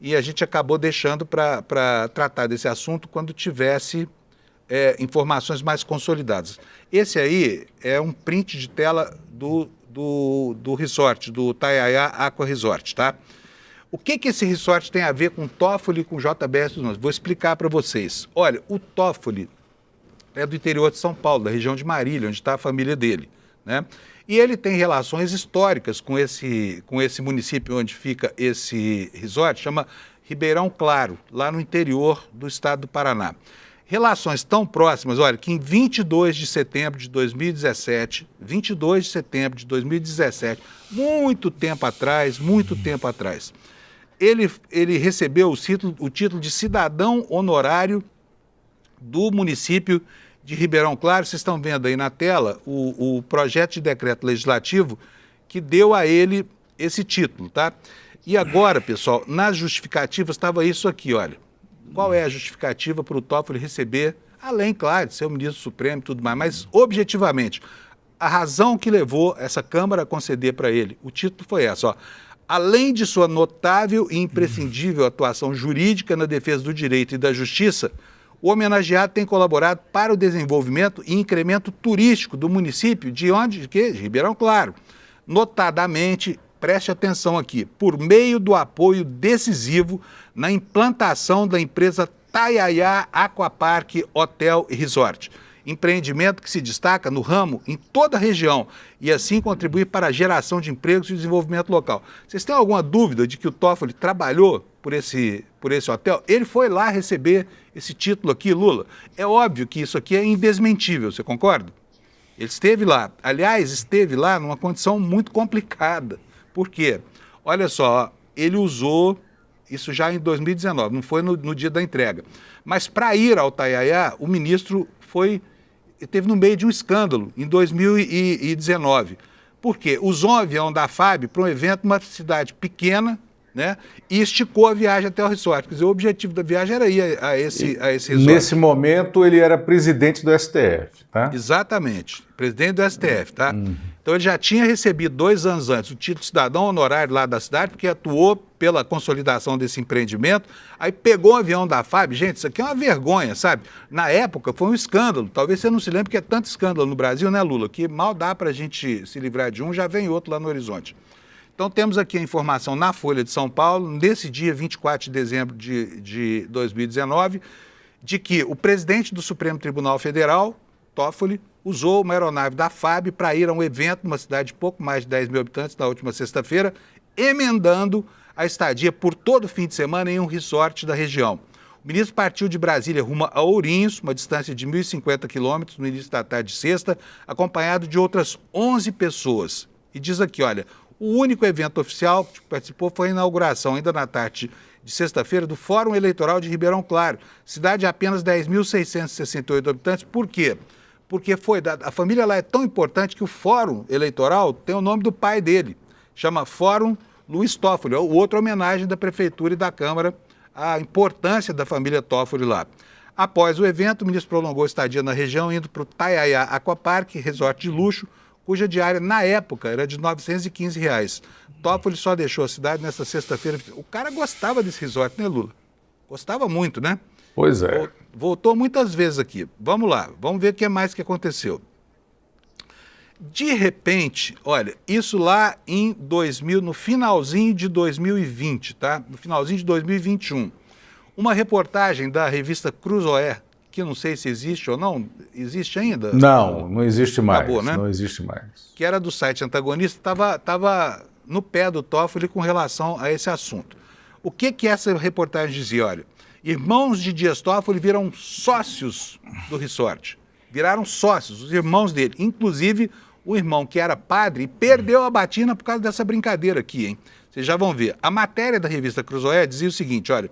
e a gente acabou deixando para tratar desse assunto quando tivesse informações mais consolidadas. Esse aí é um print de tela do resort, do Taiaiá Aqua Resort, tá? O que esse resort tem a ver com Toffoli e com JBS dos Norte? Vou explicar para vocês. Olha, o Toffoli é do interior de São Paulo, da região de Marília, onde está a família dele, né? E ele tem relações históricas com esse município onde fica esse resort, chama Ribeirão Claro, lá no interior do estado do Paraná. Relações tão próximas, olha, que em 22 de setembro de 2017, muito tempo atrás, ele recebeu o título de cidadão honorário do município de Ribeirão Claro. Vocês estão vendo aí na tela o projeto de decreto legislativo que deu a ele esse título, tá? E agora, pessoal, nas justificativas estava isso aqui, olha. Qual é a justificativa para o Toffoli receber, além, claro, de ser o ministro supremo e tudo mais, mas objetivamente, a razão que levou essa Câmara a conceder para ele o título foi essa, ó. Além de sua notável e imprescindível atuação jurídica na defesa do direito e da justiça, o homenageado tem colaborado para o desenvolvimento e incremento turístico do município de onde? De Ribeirão Claro. Notadamente, preste atenção aqui, por meio do apoio decisivo na implantação da empresa Taiaiá Aquapark Hotel e Resort. Empreendimento que se destaca no ramo em toda a região e assim contribui para a geração de empregos e desenvolvimento local. Vocês têm alguma dúvida de que o Toffoli trabalhou por esse hotel? Ele foi lá receber esse título aqui, Lula. É óbvio que isso aqui é indesmentível, você concorda? Ele esteve lá. Aliás, esteve lá numa condição muito complicada. Por quê? Olha só, ele usou, isso já em 2019, não foi no dia da entrega, mas para ir ao Taiaiá, o ministro esteve no meio de um escândalo em 2019. Por quê? Usou um avião da FAB para um evento numa cidade pequena, né? E esticou a viagem até o resort. Quer dizer, o objetivo da viagem era ir a esse resort. Nesse momento, ele era presidente do STF, tá? Exatamente, presidente do STF, tá? Então ele já tinha recebido 2 anos antes o título de cidadão honorário lá da cidade, porque atuou pela consolidação desse empreendimento, aí pegou um avião da FAB. Gente, isso aqui é uma vergonha, sabe? Na época foi um escândalo, talvez você não se lembre que é tanto escândalo no Brasil, né, Lula? Que mal dá pra gente se livrar de um, já vem outro lá no horizonte. Então temos aqui a informação na Folha de São Paulo, nesse dia 24 de dezembro de 2019, de que o presidente do Supremo Tribunal Federal, Toffoli, usou uma aeronave da FAB para ir a um evento numa cidade de pouco mais de 10 mil habitantes na última sexta-feira, emendando a estadia por todo o fim de semana em um resort da região. O ministro partiu de Brasília rumo a Ourinhos, uma distância de 1.050 quilômetros, no início da tarde de sexta, acompanhado de outras 11 pessoas. E diz aqui, olha, o único evento oficial que participou foi a inauguração, ainda na tarde de sexta-feira, do Fórum Eleitoral de Ribeirão Claro, cidade de apenas 10.668 habitantes. Por quê? Porque a família lá é tão importante que o Fórum Eleitoral tem o nome do pai dele, chama Fórum Luiz Toffoli, o outra homenagem da Prefeitura e da Câmara à importância da família Toffoli lá. Após o evento, o ministro prolongou a estadia na região, indo para o Taiaiá Aquapark, resort de luxo, cuja diária, na época, era de R$ 915. Toffoli só deixou a cidade nesta sexta-feira. O cara gostava desse resort, né, Lula? Gostava muito, né? Pois é. Voltou muitas vezes aqui. Vamos lá, vamos ver o que mais que aconteceu. De repente, olha, isso lá em 2000, no finalzinho de 2020, tá? No finalzinho de 2021. Uma reportagem da revista Cruzoé, que não sei se existe ou não, existe ainda? Não existe mais. Acabou, né? Não existe mais. Que era do site antagonista, estava no pé do Toffoli com relação a esse assunto. O que essa reportagem dizia? Olha, irmãos de Dias Toffoli viram sócios do resort. Viraram sócios, os irmãos dele. Inclusive, o irmão que era padre perdeu a batina por causa dessa brincadeira aqui, hein? Vocês já vão ver. A matéria da revista Cruzoé dizia o seguinte, olha,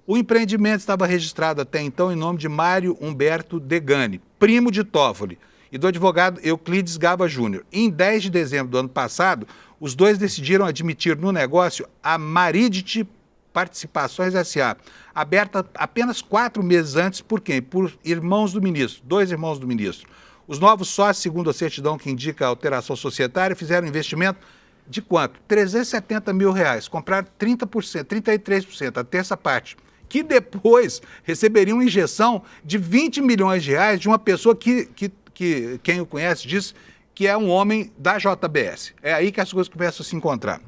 o empreendimento estava registrado até então em nome de Mário Humberto Degani, primo de Toffoli, e do advogado Euclides Gaba Júnior. Em 10 de dezembro do ano passado, os dois decidiram admitir no negócio a Maridit Participações S.A., aberta apenas 4 meses antes, por quem? Por irmãos do ministro, 2 irmãos do ministro. Os novos sócios, segundo a certidão que indica a alteração societária, fizeram um investimento de quanto? R$370 mil. Compraram 30%, 33%, a terça parte, que depois receberiam uma injeção de R$20 milhões de uma pessoa que quem o conhece diz que é um homem da JBS. É aí que as coisas começam a se encontrar.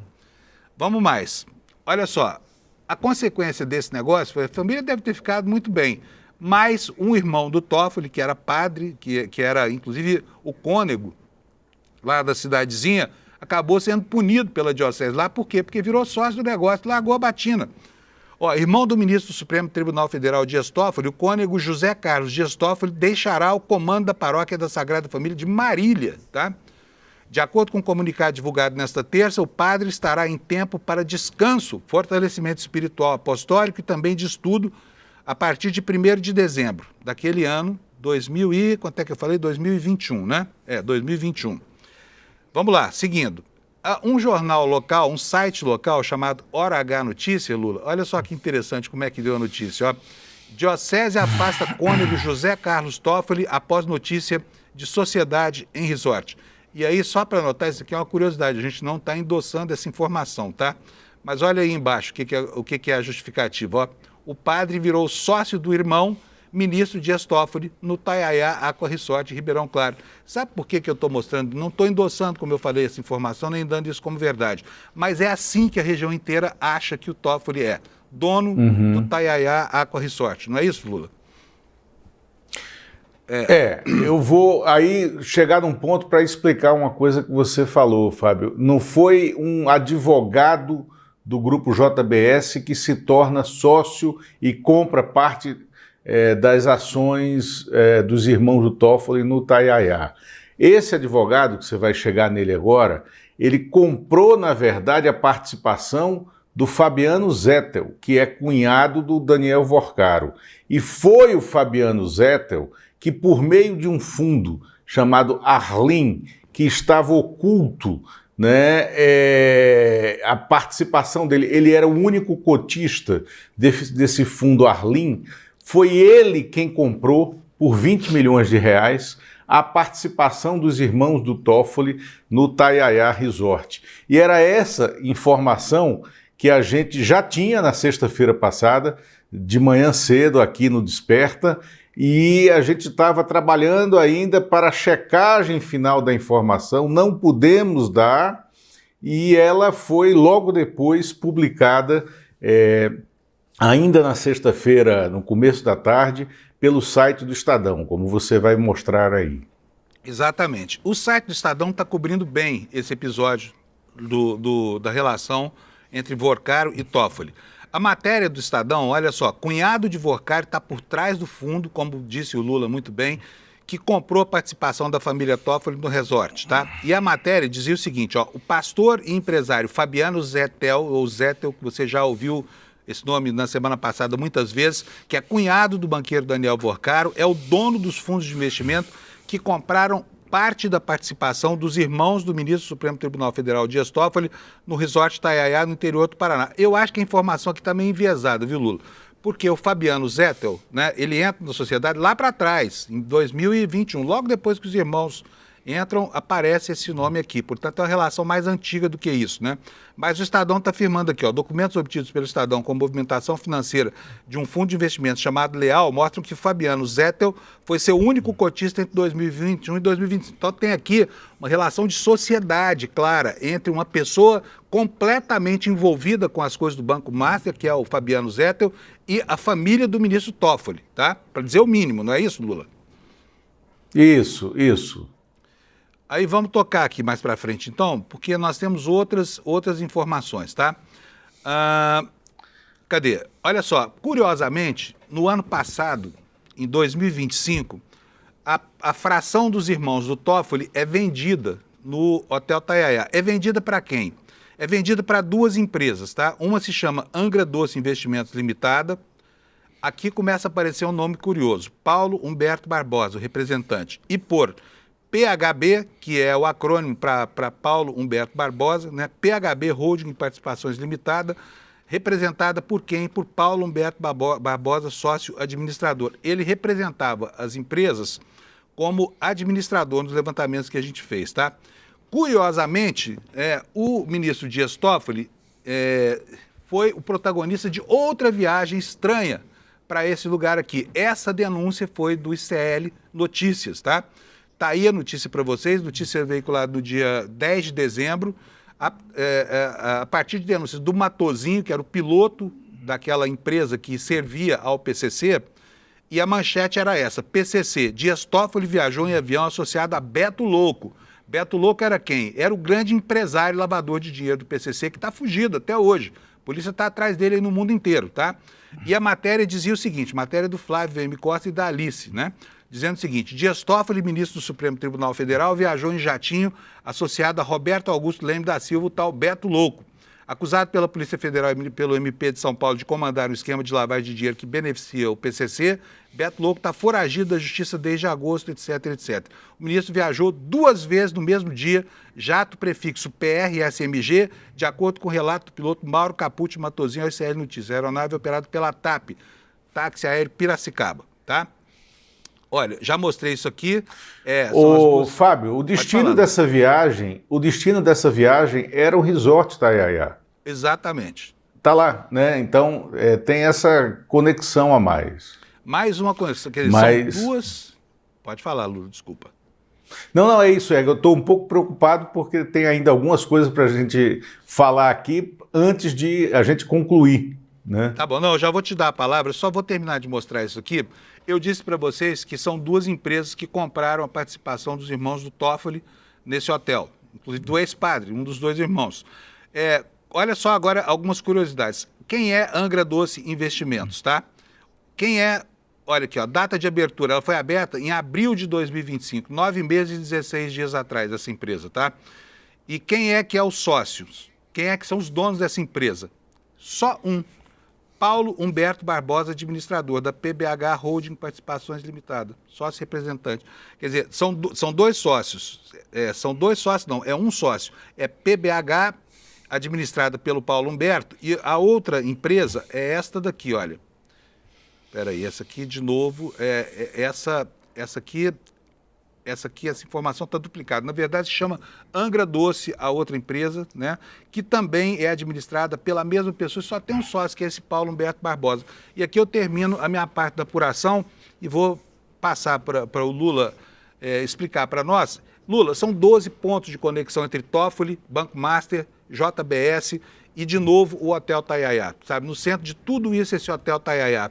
Vamos mais. Olha só, a consequência desse negócio foi a família deve ter ficado muito bem, mas um irmão do Toffoli, que era padre, que era inclusive o cônego lá da cidadezinha, acabou sendo punido pela diocese lá. Por quê? Porque virou sócio do negócio, largou a batina. Ó, irmão do ministro do Supremo Tribunal Federal Dias Toffoli, o cônego José Carlos Dias Toffoli deixará o comando da paróquia da Sagrada Família de Marília, tá? De acordo com o comunicado divulgado nesta terça, o padre estará em tempo para descanso, fortalecimento espiritual apostólico e também de estudo a partir de 1º de dezembro daquele ano, 2021, né? 2021. Vamos lá, seguindo. Um jornal local, um site local chamado Hora H Notícia, Lula, olha só que interessante como é que deu a notícia, ó. Diocese afasta cônego José Carlos Toffoli após notícia de sociedade em resort. E aí, só para anotar, isso aqui é uma curiosidade, a gente não está endossando essa informação, tá? Mas olha aí embaixo o que é a justificativa, ó. O padre virou sócio do irmão ministro Dias Toffoli no Taiaiá Aqua Resort, Ribeirão Claro. Sabe por que eu estou mostrando? Não estou endossando, como eu falei, essa informação, nem dando isso como verdade. Mas é assim que a região inteira acha que o Toffoli é dono do Taiaiá Aqua Resort. Não é isso, Lula? Eu vou aí chegar num ponto para explicar uma coisa que você falou, Fábio. Não foi um advogado do grupo JBS que se torna sócio e compra parte das ações dos irmãos do Toffoli no Taiaiá. Esse advogado, que você vai chegar nele agora, ele comprou, na verdade, a participação do Fabiano Zettel, que é cunhado do Daniel Vorcaro. E foi o Fabiano Zettel que, por meio de um fundo chamado Arlim, que estava oculto, né, a participação dele, ele era o único cotista desse fundo Arlim, foi ele quem comprou por R$20 milhões a participação dos irmãos do Toffoli no Taiaiá Resort. E era essa informação que a gente já tinha na sexta-feira passada, de manhã cedo aqui no Desperta, e a gente estava trabalhando ainda para a checagem final da informação, não pudemos dar, e ela foi logo depois publicada, ainda na sexta-feira, no começo da tarde, pelo site do Estadão, como você vai mostrar aí. Exatamente. O site do Estadão está cobrindo bem esse episódio da relação entre Vorcaro e Toffoli. A matéria do Estadão, olha só, cunhado de Vorcaro está por trás do fundo, como disse o Lula muito bem, que comprou a participação da família Toffoli no resort, tá? E a matéria dizia o seguinte, ó, o pastor e empresário Fabiano Zettel, ou Zettel, que você já ouviu esse nome na semana passada muitas vezes, que é cunhado do banqueiro Daniel Vorcaro, é o dono dos fundos de investimento que compraram parte da participação dos irmãos do ministro do Supremo Tribunal Federal Dias Toffoli no resort Taiaiá, no interior do Paraná. Eu acho que a informação aqui está meio enviesada, viu, Lula? Porque o Fabiano Zettel, né, ele entra na sociedade lá para trás, em 2021, logo depois que os irmãos entram, aparece esse nome aqui. Portanto, é uma relação mais antiga do que isso, né? Mas o Estadão está afirmando aqui, ó, documentos obtidos pelo Estadão com movimentação financeira de um fundo de investimento chamado Leal mostram que Fabiano Zettel foi seu único cotista entre 2021 e 2025. Então tem aqui uma relação de sociedade clara entre uma pessoa completamente envolvida com as coisas do Banco Master, que é o Fabiano Zettel, e a família do ministro Toffoli, tá? Para dizer o mínimo, não é isso, Lula? Isso. Aí vamos tocar aqui mais para frente, então, porque nós temos outras informações, tá? Cadê? Olha só, curiosamente, no ano passado, em 2025, a fração dos irmãos do Toffoli é vendida no Hotel Taiaiá. É vendida para quem? É vendida para duas empresas, tá? Uma se chama Angra Doce Investimentos Limitada. Aqui começa a aparecer um nome curioso, Paulo Humberto Barbosa, o representante. E por PHB, que é o acrônimo para Paulo Humberto Barbosa, né? PHB Holding Participações Limitada, representada por quem? Por Paulo Humberto Barbosa, sócio administrador. Ele representava as empresas como administrador nos levantamentos que a gente fez, tá? Curiosamente, o ministro Dias Toffoli foi o protagonista de outra viagem estranha para esse lugar aqui. Essa denúncia foi do ICL Notícias, tá? Tá aí a notícia para vocês, notícia veiculada no dia 10 de dezembro, a partir de denúncias do Matozinho, que era o piloto daquela empresa que servia ao PCC, e a manchete era essa: PCC, Dias Toffoli viajou em avião associado a Beto Louco. Beto Louco era quem? Era o grande empresário lavador de dinheiro do PCC, que está fugido até hoje. A polícia está atrás dele aí no mundo inteiro, tá? E a matéria dizia o seguinte, matéria do Flávio M. Costa e da Alice, né? Dizendo o seguinte: Dias Toffoli, ministro do Supremo Tribunal Federal, viajou em jatinho associado a Roberto Augusto Leme da Silva, o tal Beto Louco. Acusado pela Polícia Federal e pelo MP de São Paulo de comandar um esquema de lavagem de dinheiro que beneficia o PCC, Beto Louco está foragido da justiça desde agosto, etc, etc. O ministro viajou 2 vezes no mesmo dia, jato prefixo PR-SMG, de acordo com o relato do piloto Mauro Capucci Matozinho, ao ICL Notícias, aeronave operada pela TAP, Táxi Aéreo Piracicaba, tá? Olha, já mostrei isso aqui. Fábio, o destino dessa viagem era o Resort Taiaiá. Exatamente. Tá lá, né? Então tem essa conexão a mais. Mais uma conexão, quer dizer, são duas... Pode falar, Lula, desculpa. Não, é isso. Eu estou um pouco preocupado porque tem ainda algumas coisas para a gente falar aqui antes de a gente concluir, né? Tá bom, não, eu já vou te dar a palavra, só vou terminar de mostrar isso aqui. Eu disse para vocês que são 2 empresas que compraram a participação dos irmãos do Toffoli nesse hotel, inclusive do ex-padre, um dos 2 irmãos. Olha só agora algumas curiosidades. Quem é Angra Doce Investimentos, tá? Quem é, olha aqui, ó, data de abertura, ela foi aberta em abril de 2025, 9 meses e 16 dias atrás, essa empresa, tá? E quem é que é os sócios? Quem é que são os donos dessa empresa? Só um. Paulo Humberto Barbosa, administrador da PBH Holding Participações Limitada, sócio representante. Quer dizer, são 2 sócios. São 2 sócios, não, é um sócio. É PBH, administrada pelo Paulo Humberto, e a outra empresa é esta daqui, olha. Espera aí, essa aqui de novo, essa informação está duplicada. Na verdade, se chama Angra Doce, a outra empresa, né, que também é administrada pela mesma pessoa, só tem um sócio, que é esse Paulo Humberto Barbosa. E aqui eu termino a minha parte da apuração e vou passar para o Lula explicar para nós. Lula, são 12 pontos de conexão entre Toffoli, Banco Master, JBS e, de novo, o Hotel Taiaiá. Sabe, no centro de tudo isso, esse Hotel Taiaiá.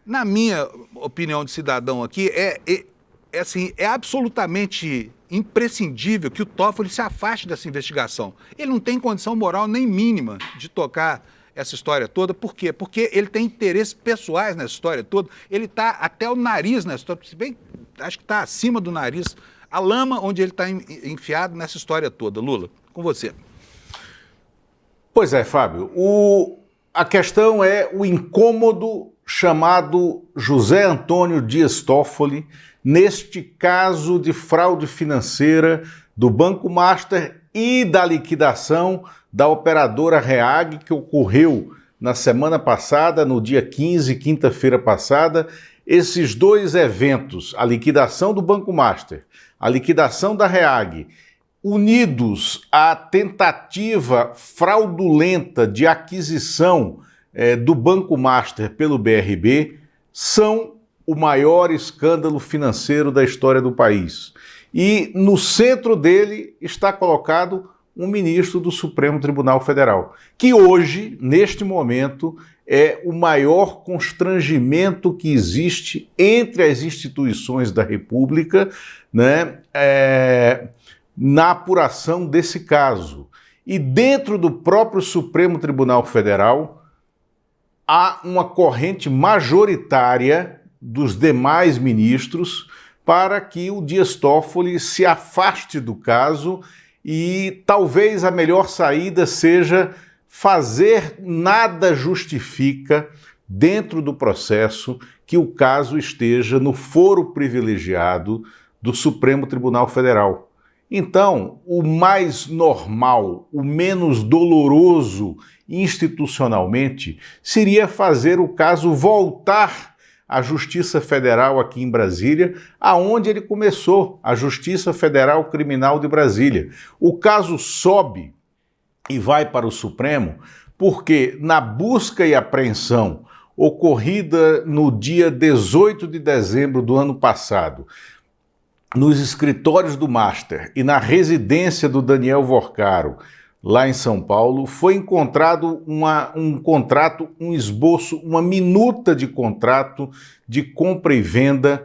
Na minha opinião de cidadão aqui, é absolutamente imprescindível que o Toffoli se afaste dessa investigação. Ele não tem condição moral nem mínima de tocar essa história toda. Por quê? Porque ele tem interesses pessoais nessa história toda. Ele está até o nariz nessa história, se bem, acho que está acima do nariz, a lama onde ele está enfiado nessa história toda. Lula, com você. Pois é, Fábio. A questão é o incômodo chamado José Antônio Dias Toffoli, neste caso de fraude financeira do Banco Master e da liquidação da operadora Reag, que ocorreu na semana passada, no dia 15, quinta-feira passada. Esses 2 eventos, a liquidação do Banco Master, a liquidação da REAG, unidos à tentativa fraudulenta de aquisição do Banco Master pelo BRB, são o maior escândalo financeiro da história do país. E no centro dele está colocado um ministro do Supremo Tribunal Federal, que hoje, neste momento, é o maior constrangimento que existe entre as instituições da República, né, na apuração desse caso. E dentro do próprio Supremo Tribunal Federal, há uma corrente majoritária dos demais ministros para que o Dias Toffoli se afaste do caso e talvez a melhor saída seja fazer nada justifica dentro do processo que o caso esteja no foro privilegiado do Supremo Tribunal Federal. Então, o mais normal, o menos doloroso institucionalmente, seria fazer o caso voltar à Justiça Federal aqui em Brasília, aonde ele começou, a Justiça Federal Criminal de Brasília. O caso sobe e vai para o Supremo porque, na busca e apreensão ocorrida no dia 18 de dezembro do ano passado, nos escritórios do Master e na residência do Daniel Vorcaro, lá em São Paulo, foi encontrado um contrato, um esboço, uma minuta de contrato de compra e venda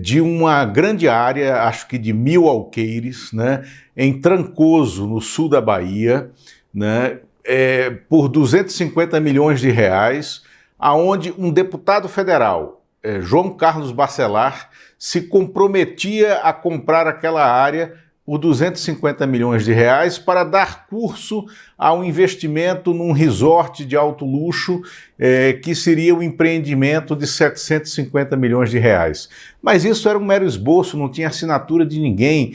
de uma grande área, acho que de 1.000 alqueires, né, em Trancoso, no sul da Bahia, né, por 250 milhões de reais, aonde um deputado federal, João Carlos Bacelar, se comprometia a comprar aquela área por 250 milhões de reais para dar curso a um investimento num resort de alto luxo, que seria um empreendimento de 750 milhões de reais. Mas isso era um mero esboço, não tinha assinatura de ninguém.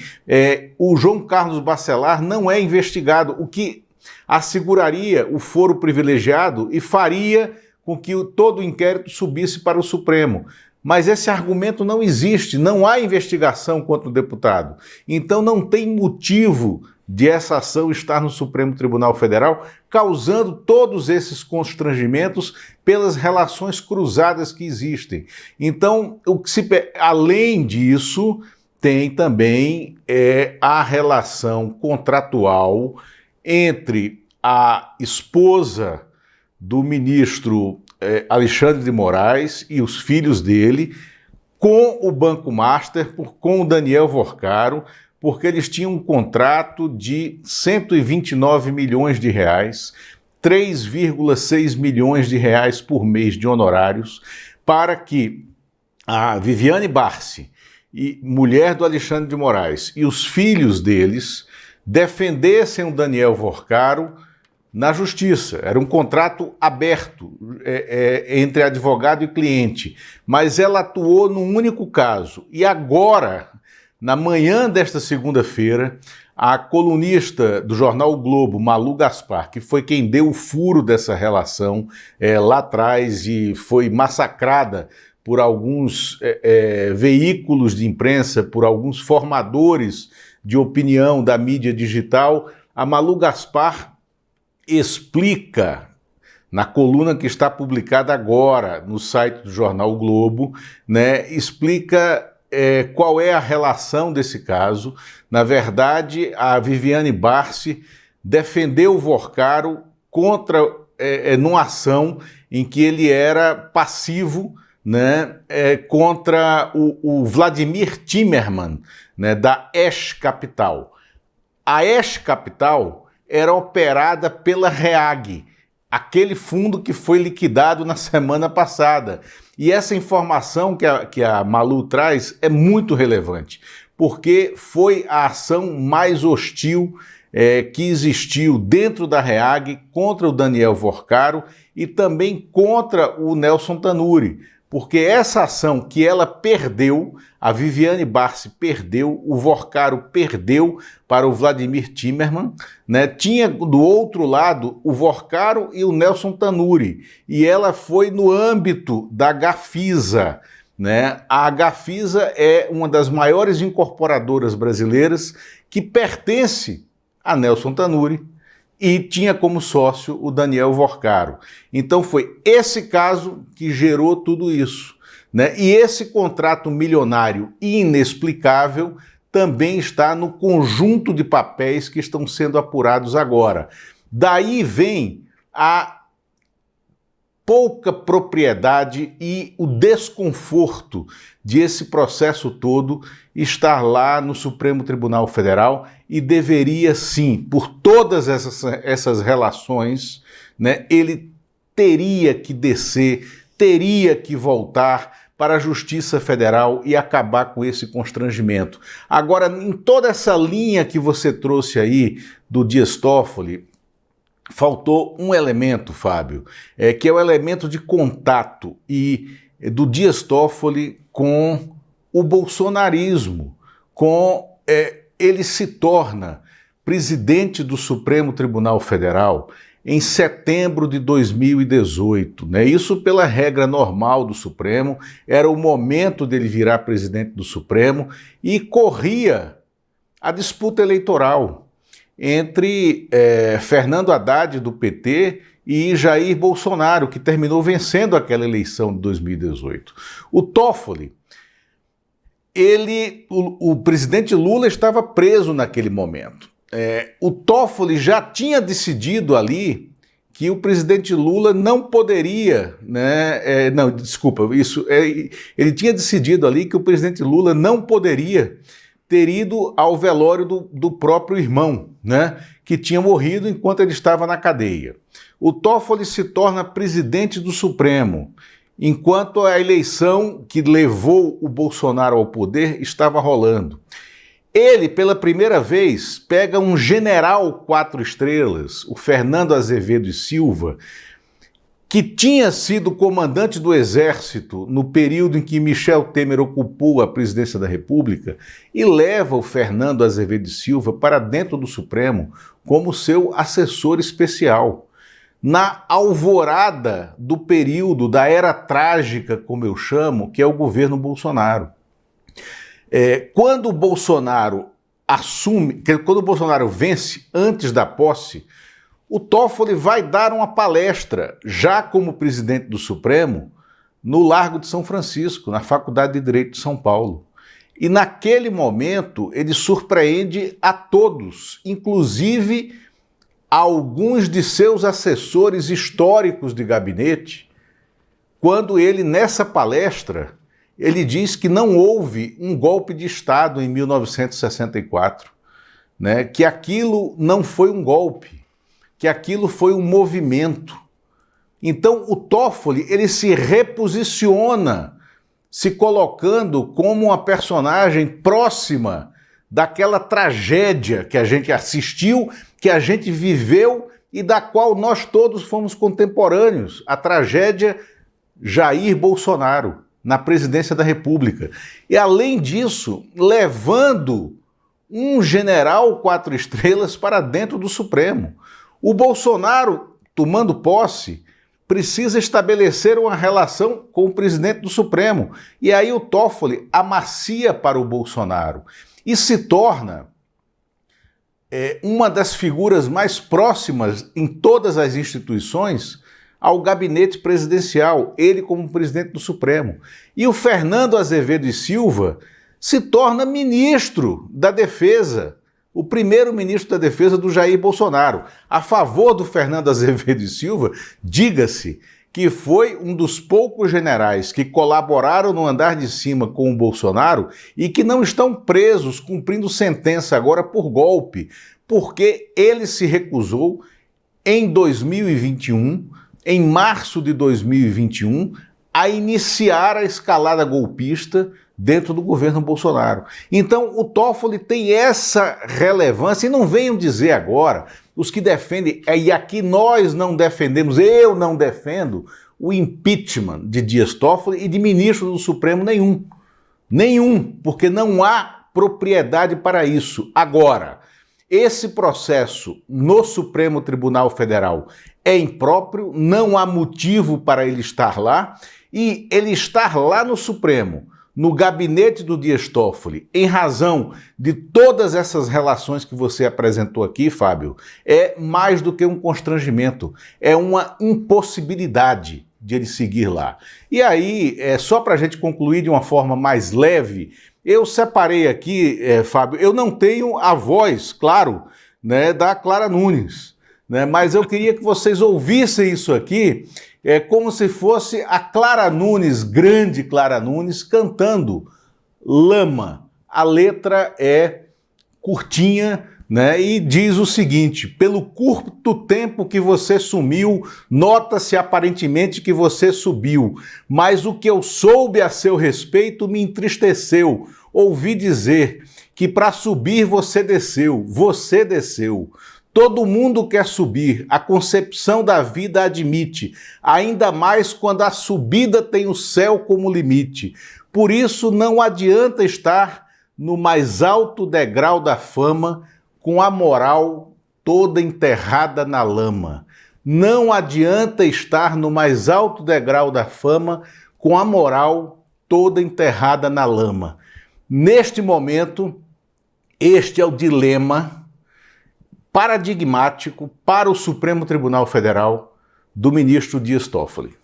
O João Carlos Bacelar não é investigado, o que asseguraria o foro privilegiado e faria com que todo o inquérito subisse para o Supremo. Mas esse argumento não existe, não há investigação contra o deputado. Então não tem motivo de essa ação estar no Supremo Tribunal Federal, causando todos esses constrangimentos pelas relações cruzadas que existem. Então, além disso, tem também a relação contratual entre a esposa do ministro Alexandre de Moraes e os filhos dele com o Banco Master, com o Daniel Vorcaro, porque eles tinham um contrato de 129 milhões de reais, 3,6 milhões de reais por mês de honorários, para que a Viviane Barsi, mulher do Alexandre de Moraes, e os filhos deles defendessem o Daniel Vorcaro na justiça. Era um contrato aberto entre advogado e cliente, mas ela atuou num único caso. E agora, na manhã desta segunda-feira, a colunista do jornal O Globo, Malu Gaspar, que foi quem deu o furo dessa relação lá atrás e foi massacrada por alguns veículos de imprensa, por alguns formadores de opinião da mídia digital, a Malu Gaspar explica, na coluna que está publicada agora no site do jornal o Globo, né, explica qual é a relação desse caso. Na verdade, a Viviane Barsi defendeu o Vorcaro numa ação em que ele era passivo, né, contra o Vladimir Timmerman, né, da Ash Capital. A Ash Capital era operada pela REAG, aquele fundo que foi liquidado na semana passada. E essa informação que a Malu traz é muito relevante, porque foi a ação mais hostil que existiu dentro da REAG contra o Daniel Vorcaro e também contra o Nelson Tanuri, porque essa ação que ela perdeu, a Viviane Barsi perdeu, o Vorcaro perdeu para o Vladimir Timmerman, né? Tinha do outro lado o Vorcaro e o Nelson Tanuri, e ela foi no âmbito da Gafisa, né? A Gafisa é uma das maiores incorporadoras brasileiras que pertence a Nelson Tanuri e tinha como sócio o Daniel Vorcaro. Então foi esse caso que gerou tudo isso, né? E esse contrato milionário e inexplicável também está no conjunto de papéis que estão sendo apurados agora. Daí vem a pouca propriedade e o desconforto de esse processo todo estar lá no Supremo Tribunal Federal e deveria sim, por todas essas relações, né, ele teria que descer, teria que voltar para a Justiça Federal e acabar com esse constrangimento. Agora, em toda essa linha que você trouxe aí do Dias Toffoli, faltou um elemento, Fábio, que é o elemento de contato do Dias Toffoli com o bolsonarismo, ele se torna presidente do Supremo Tribunal Federal em setembro de 2018, né? Isso pela regra normal do Supremo, era o momento dele virar presidente do Supremo e corria a disputa eleitoral entre Fernando Haddad, do PT, e Jair Bolsonaro, que terminou vencendo aquela eleição de 2018. O Toffoli, o presidente Lula estava preso naquele momento. O Toffoli já tinha decidido ali que o presidente Lula não poderia, né? Ele tinha decidido ali que o presidente Lula não poderia ter ido ao velório do próprio irmão, né, que tinha morrido enquanto ele estava na cadeia. O Toffoli se torna presidente do Supremo, enquanto a eleição que levou o Bolsonaro ao poder estava rolando. Ele, pela primeira vez, pega um general 4 estrelas, o Fernando Azevedo e Silva, que tinha sido comandante do Exército no período em que Michel Temer ocupou a presidência da República, e leva o Fernando Azevedo e Silva para dentro do Supremo como seu assessor especial. Na alvorada do período da era trágica, como eu chamo, que é o governo Bolsonaro. Quando o Bolsonaro vence antes da posse, o Toffoli vai dar uma palestra, já como presidente do Supremo, no Largo de São Francisco, na Faculdade de Direito de São Paulo. E naquele momento ele surpreende a todos, inclusive alguns de seus assessores históricos de gabinete, quando ele, nessa palestra, ele diz que não houve um golpe de Estado em 1964, né? Que aquilo não foi um golpe, que aquilo foi um movimento. Então o Toffoli, ele se reposiciona, se colocando como uma personagem próxima daquela tragédia que a gente assistiu, que a gente viveu e da qual nós todos fomos contemporâneos, a tragédia Jair Bolsonaro na presidência da República. E além disso, levando um general 4 estrelas para dentro do Supremo. O Bolsonaro, tomando posse, precisa estabelecer uma relação com o presidente do Supremo. E aí o Toffoli amacia para o Bolsonaro e se torna uma das figuras mais próximas em todas as instituições ao gabinete presidencial, ele como presidente do Supremo. E o Fernando Azevedo e Silva se torna ministro da Defesa, o primeiro ministro da Defesa do Jair Bolsonaro. A favor do Fernando Azevedo e Silva, diga-se que foi um dos poucos generais que colaboraram no andar de cima com o Bolsonaro e que não estão presos, cumprindo sentença agora por golpe, porque ele se recusou em 2021, em março de 2021, a iniciar a escalada golpista dentro do governo Bolsonaro. Então o Toffoli tem essa relevância, e não venham dizer agora, os que defendem, e aqui nós não defendemos, eu não defendo o impeachment de Dias Toffoli e de ministro do Supremo nenhum. Nenhum, porque não há propriedade para isso. Agora, esse processo no Supremo Tribunal Federal é impróprio, não há motivo para ele estar lá, E ele estar lá no Supremo, no gabinete do Dias Toffoli, em razão de todas essas relações que você apresentou aqui, Fábio, é mais do que um constrangimento, é uma impossibilidade de ele seguir lá. E aí, só para a gente concluir de uma forma mais leve, eu separei aqui, Fábio, eu não tenho a voz, claro, né, da Clara Nunes, né, mas eu queria que vocês ouvissem isso aqui, como se fosse a Clara Nunes, grande Clara Nunes, cantando Lama. A letra é curtinha, né, e diz o seguinte: pelo curto tempo que você sumiu, nota-se aparentemente que você subiu, mas o que eu soube a seu respeito me entristeceu. Ouvi dizer que para subir você desceu, você desceu. Todo mundo quer subir, a concepção da vida admite, ainda mais quando a subida tem o céu como limite. Por isso não adianta estar no mais alto degrau da fama, com a moral toda enterrada na lama. Não adianta estar no mais alto degrau da fama, com a moral toda enterrada na lama. Neste momento, este é o dilema paradigmático para o Supremo Tribunal Federal do ministro Dias Toffoli.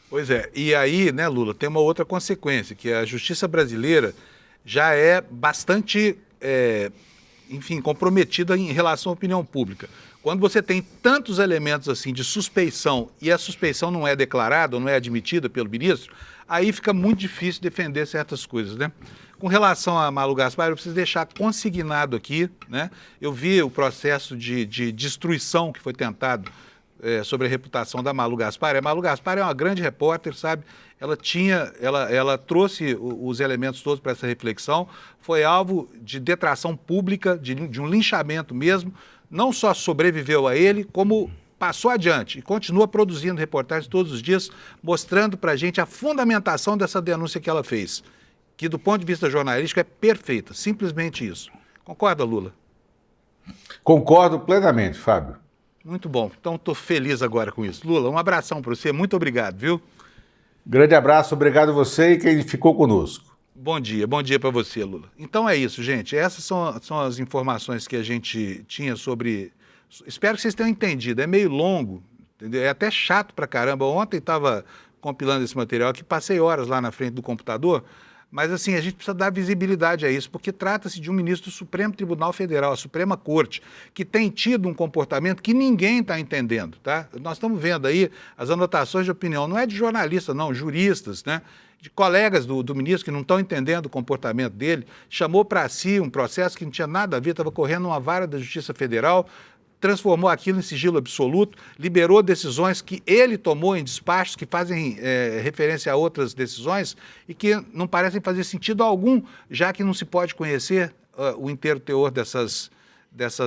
Pois é, e aí, né, Lula, tem uma outra consequência, que a justiça brasileira já é bastante, enfim, comprometida em relação à opinião pública. Quando você tem tantos elementos assim de suspeição e a suspeição não é declarada, não é admitida pelo ministro, aí fica muito difícil defender certas coisas, né? Com relação a Malu Gaspar, eu preciso deixar consignado aqui, né? Eu vi o processo de destruição que foi tentado sobre a reputação da Malu Gaspar. A Malu Gaspar é uma grande repórter, sabe? Ela trouxe os elementos todos para essa reflexão, foi alvo de detração pública, de um linchamento mesmo, não só sobreviveu a ele, como passou adiante e continua produzindo reportagens todos os dias, mostrando para a gente a fundamentação dessa denúncia que ela fez, que do ponto de vista jornalístico é perfeita, simplesmente isso. Concorda, Lula? Concordo plenamente, Fábio. Muito bom, então estou feliz agora com isso. Lula, um abração para você, muito obrigado, viu? Grande abraço, obrigado a você e quem ficou conosco. Bom dia para você, Lula. Então é isso, gente, essas são as informações que a gente tinha sobre... Espero que vocês tenham entendido, é meio longo, entendeu? É até chato pra caramba. Ontem estava compilando esse material aqui, passei horas lá na frente do computador, mas assim, a gente precisa dar visibilidade a isso, porque trata-se de um ministro do Supremo Tribunal Federal, a Suprema Corte, que tem tido um comportamento que ninguém está entendendo, tá? Nós estamos vendo aí as anotações de opinião, não é de jornalistas não, juristas, né? De colegas do ministro que não estão entendendo o comportamento dele, chamou para si um processo que não tinha nada a ver, estava correndo uma vara da Justiça Federal, transformou aquilo em sigilo absoluto, liberou decisões que ele tomou em despachos que fazem referência a outras decisões e que não parecem fazer sentido algum, já que não se pode conhecer o inteiro teor dessas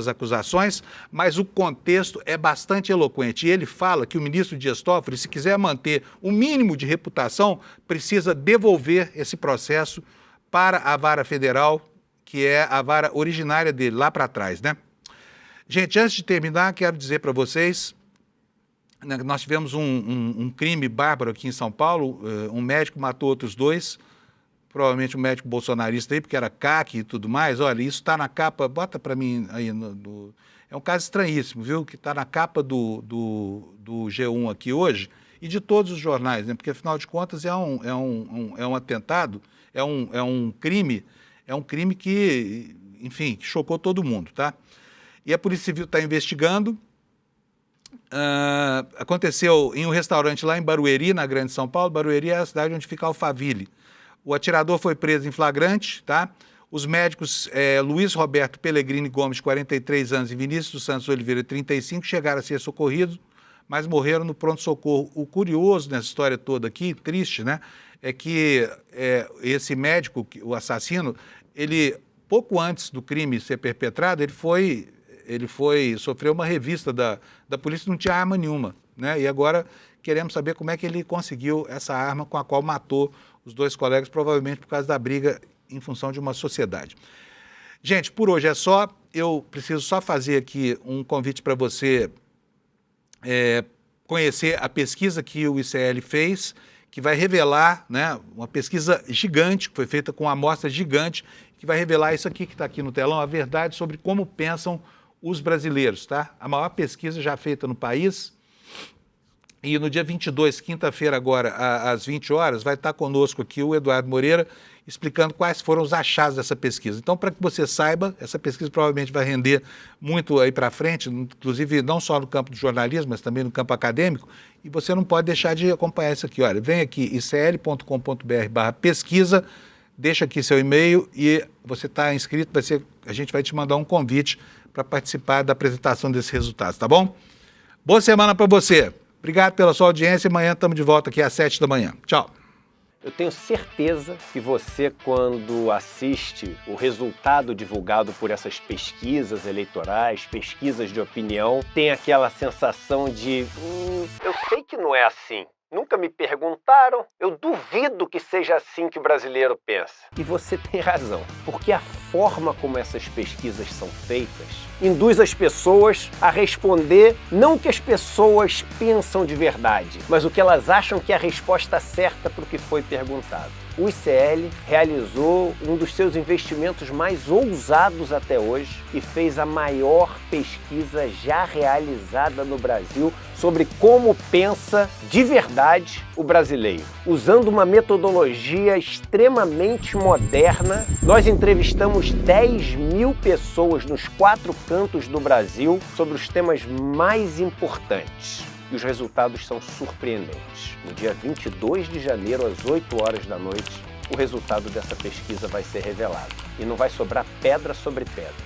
acusações, mas o contexto é bastante eloquente. E ele fala que o ministro Dias Toffoli, se quiser manter o mínimo de reputação, precisa devolver esse processo para a vara federal, que é a vara originária dele, lá para trás, né? Gente, antes de terminar, quero dizer para vocês, né, nós tivemos um crime bárbaro aqui em São Paulo, um médico matou outros dois, provavelmente um médico bolsonarista aí, porque era CAC e tudo mais. Olha, isso está na capa, bota para mim aí, é um caso estranhíssimo, viu, que está na capa do G1 aqui hoje e de todos os jornais, né, porque afinal de contas é um atentado, é um crime que, enfim, que chocou todo mundo, tá? E a Polícia Civil está investigando. Aconteceu em um restaurante lá em Barueri, na Grande São Paulo. Barueri é a cidade onde fica Alphaville. O atirador foi preso em flagrante, tá? Os médicos Luiz Roberto Pellegrini Gomes, 43 anos, e Vinícius dos Santos Oliveira, 35, chegaram a ser socorridos, mas morreram no pronto-socorro. O curioso nessa história toda aqui, triste, né? É que esse médico, o assassino, ele, pouco antes do crime ser perpetrado, ele sofreu uma revista da polícia, não tinha arma nenhuma, né? E agora queremos saber como é que ele conseguiu essa arma com a qual matou os dois colegas, provavelmente por causa da briga em função de uma sociedade. Gente, por hoje é só. Eu preciso só fazer aqui um convite para você conhecer a pesquisa que o ICL fez, que vai revelar, né, uma pesquisa gigante, que foi feita com uma amostra gigante, que vai revelar isso aqui que está aqui no telão, a verdade sobre como pensam os brasileiros, tá? A maior pesquisa já feita no país. E no dia 22, quinta-feira agora, às 20 horas, vai estar conosco aqui o Eduardo Moreira, explicando quais foram os achados dessa pesquisa. Então, para que você saiba, essa pesquisa provavelmente vai render muito aí para frente, inclusive não só no campo do jornalismo, mas também no campo acadêmico, e você não pode deixar de acompanhar isso aqui. Olha, vem aqui, icl.com.br/pesquisa, deixa aqui seu e-mail e você está inscrito, a gente vai te mandar um convite para participar da apresentação desses resultados, tá bom? Boa semana para você. Obrigado pela sua audiência. Amanhã estamos de volta aqui às 7 da manhã. Tchau. Eu tenho certeza que você, quando assiste o resultado divulgado por essas pesquisas eleitorais, pesquisas de opinião, tem aquela sensação de eu sei que não é assim. Nunca me perguntaram, eu duvido que seja assim que o brasileiro pensa. E você tem razão, porque a forma como essas pesquisas são feitas induz as pessoas a responder não o que as pessoas pensam de verdade, mas o que elas acham que é a resposta certa para o que foi perguntado. O ICL realizou um dos seus investimentos mais ousados até hoje e fez a maior pesquisa já realizada no Brasil sobre como pensa de verdade o brasileiro. Usando uma metodologia extremamente moderna, nós entrevistamos 10 mil pessoas nos 4 cantos do Brasil sobre os temas mais importantes. E os resultados são surpreendentes. No dia 22 de janeiro, às 8 horas da noite, o resultado dessa pesquisa vai ser revelado. E não vai sobrar pedra sobre pedra.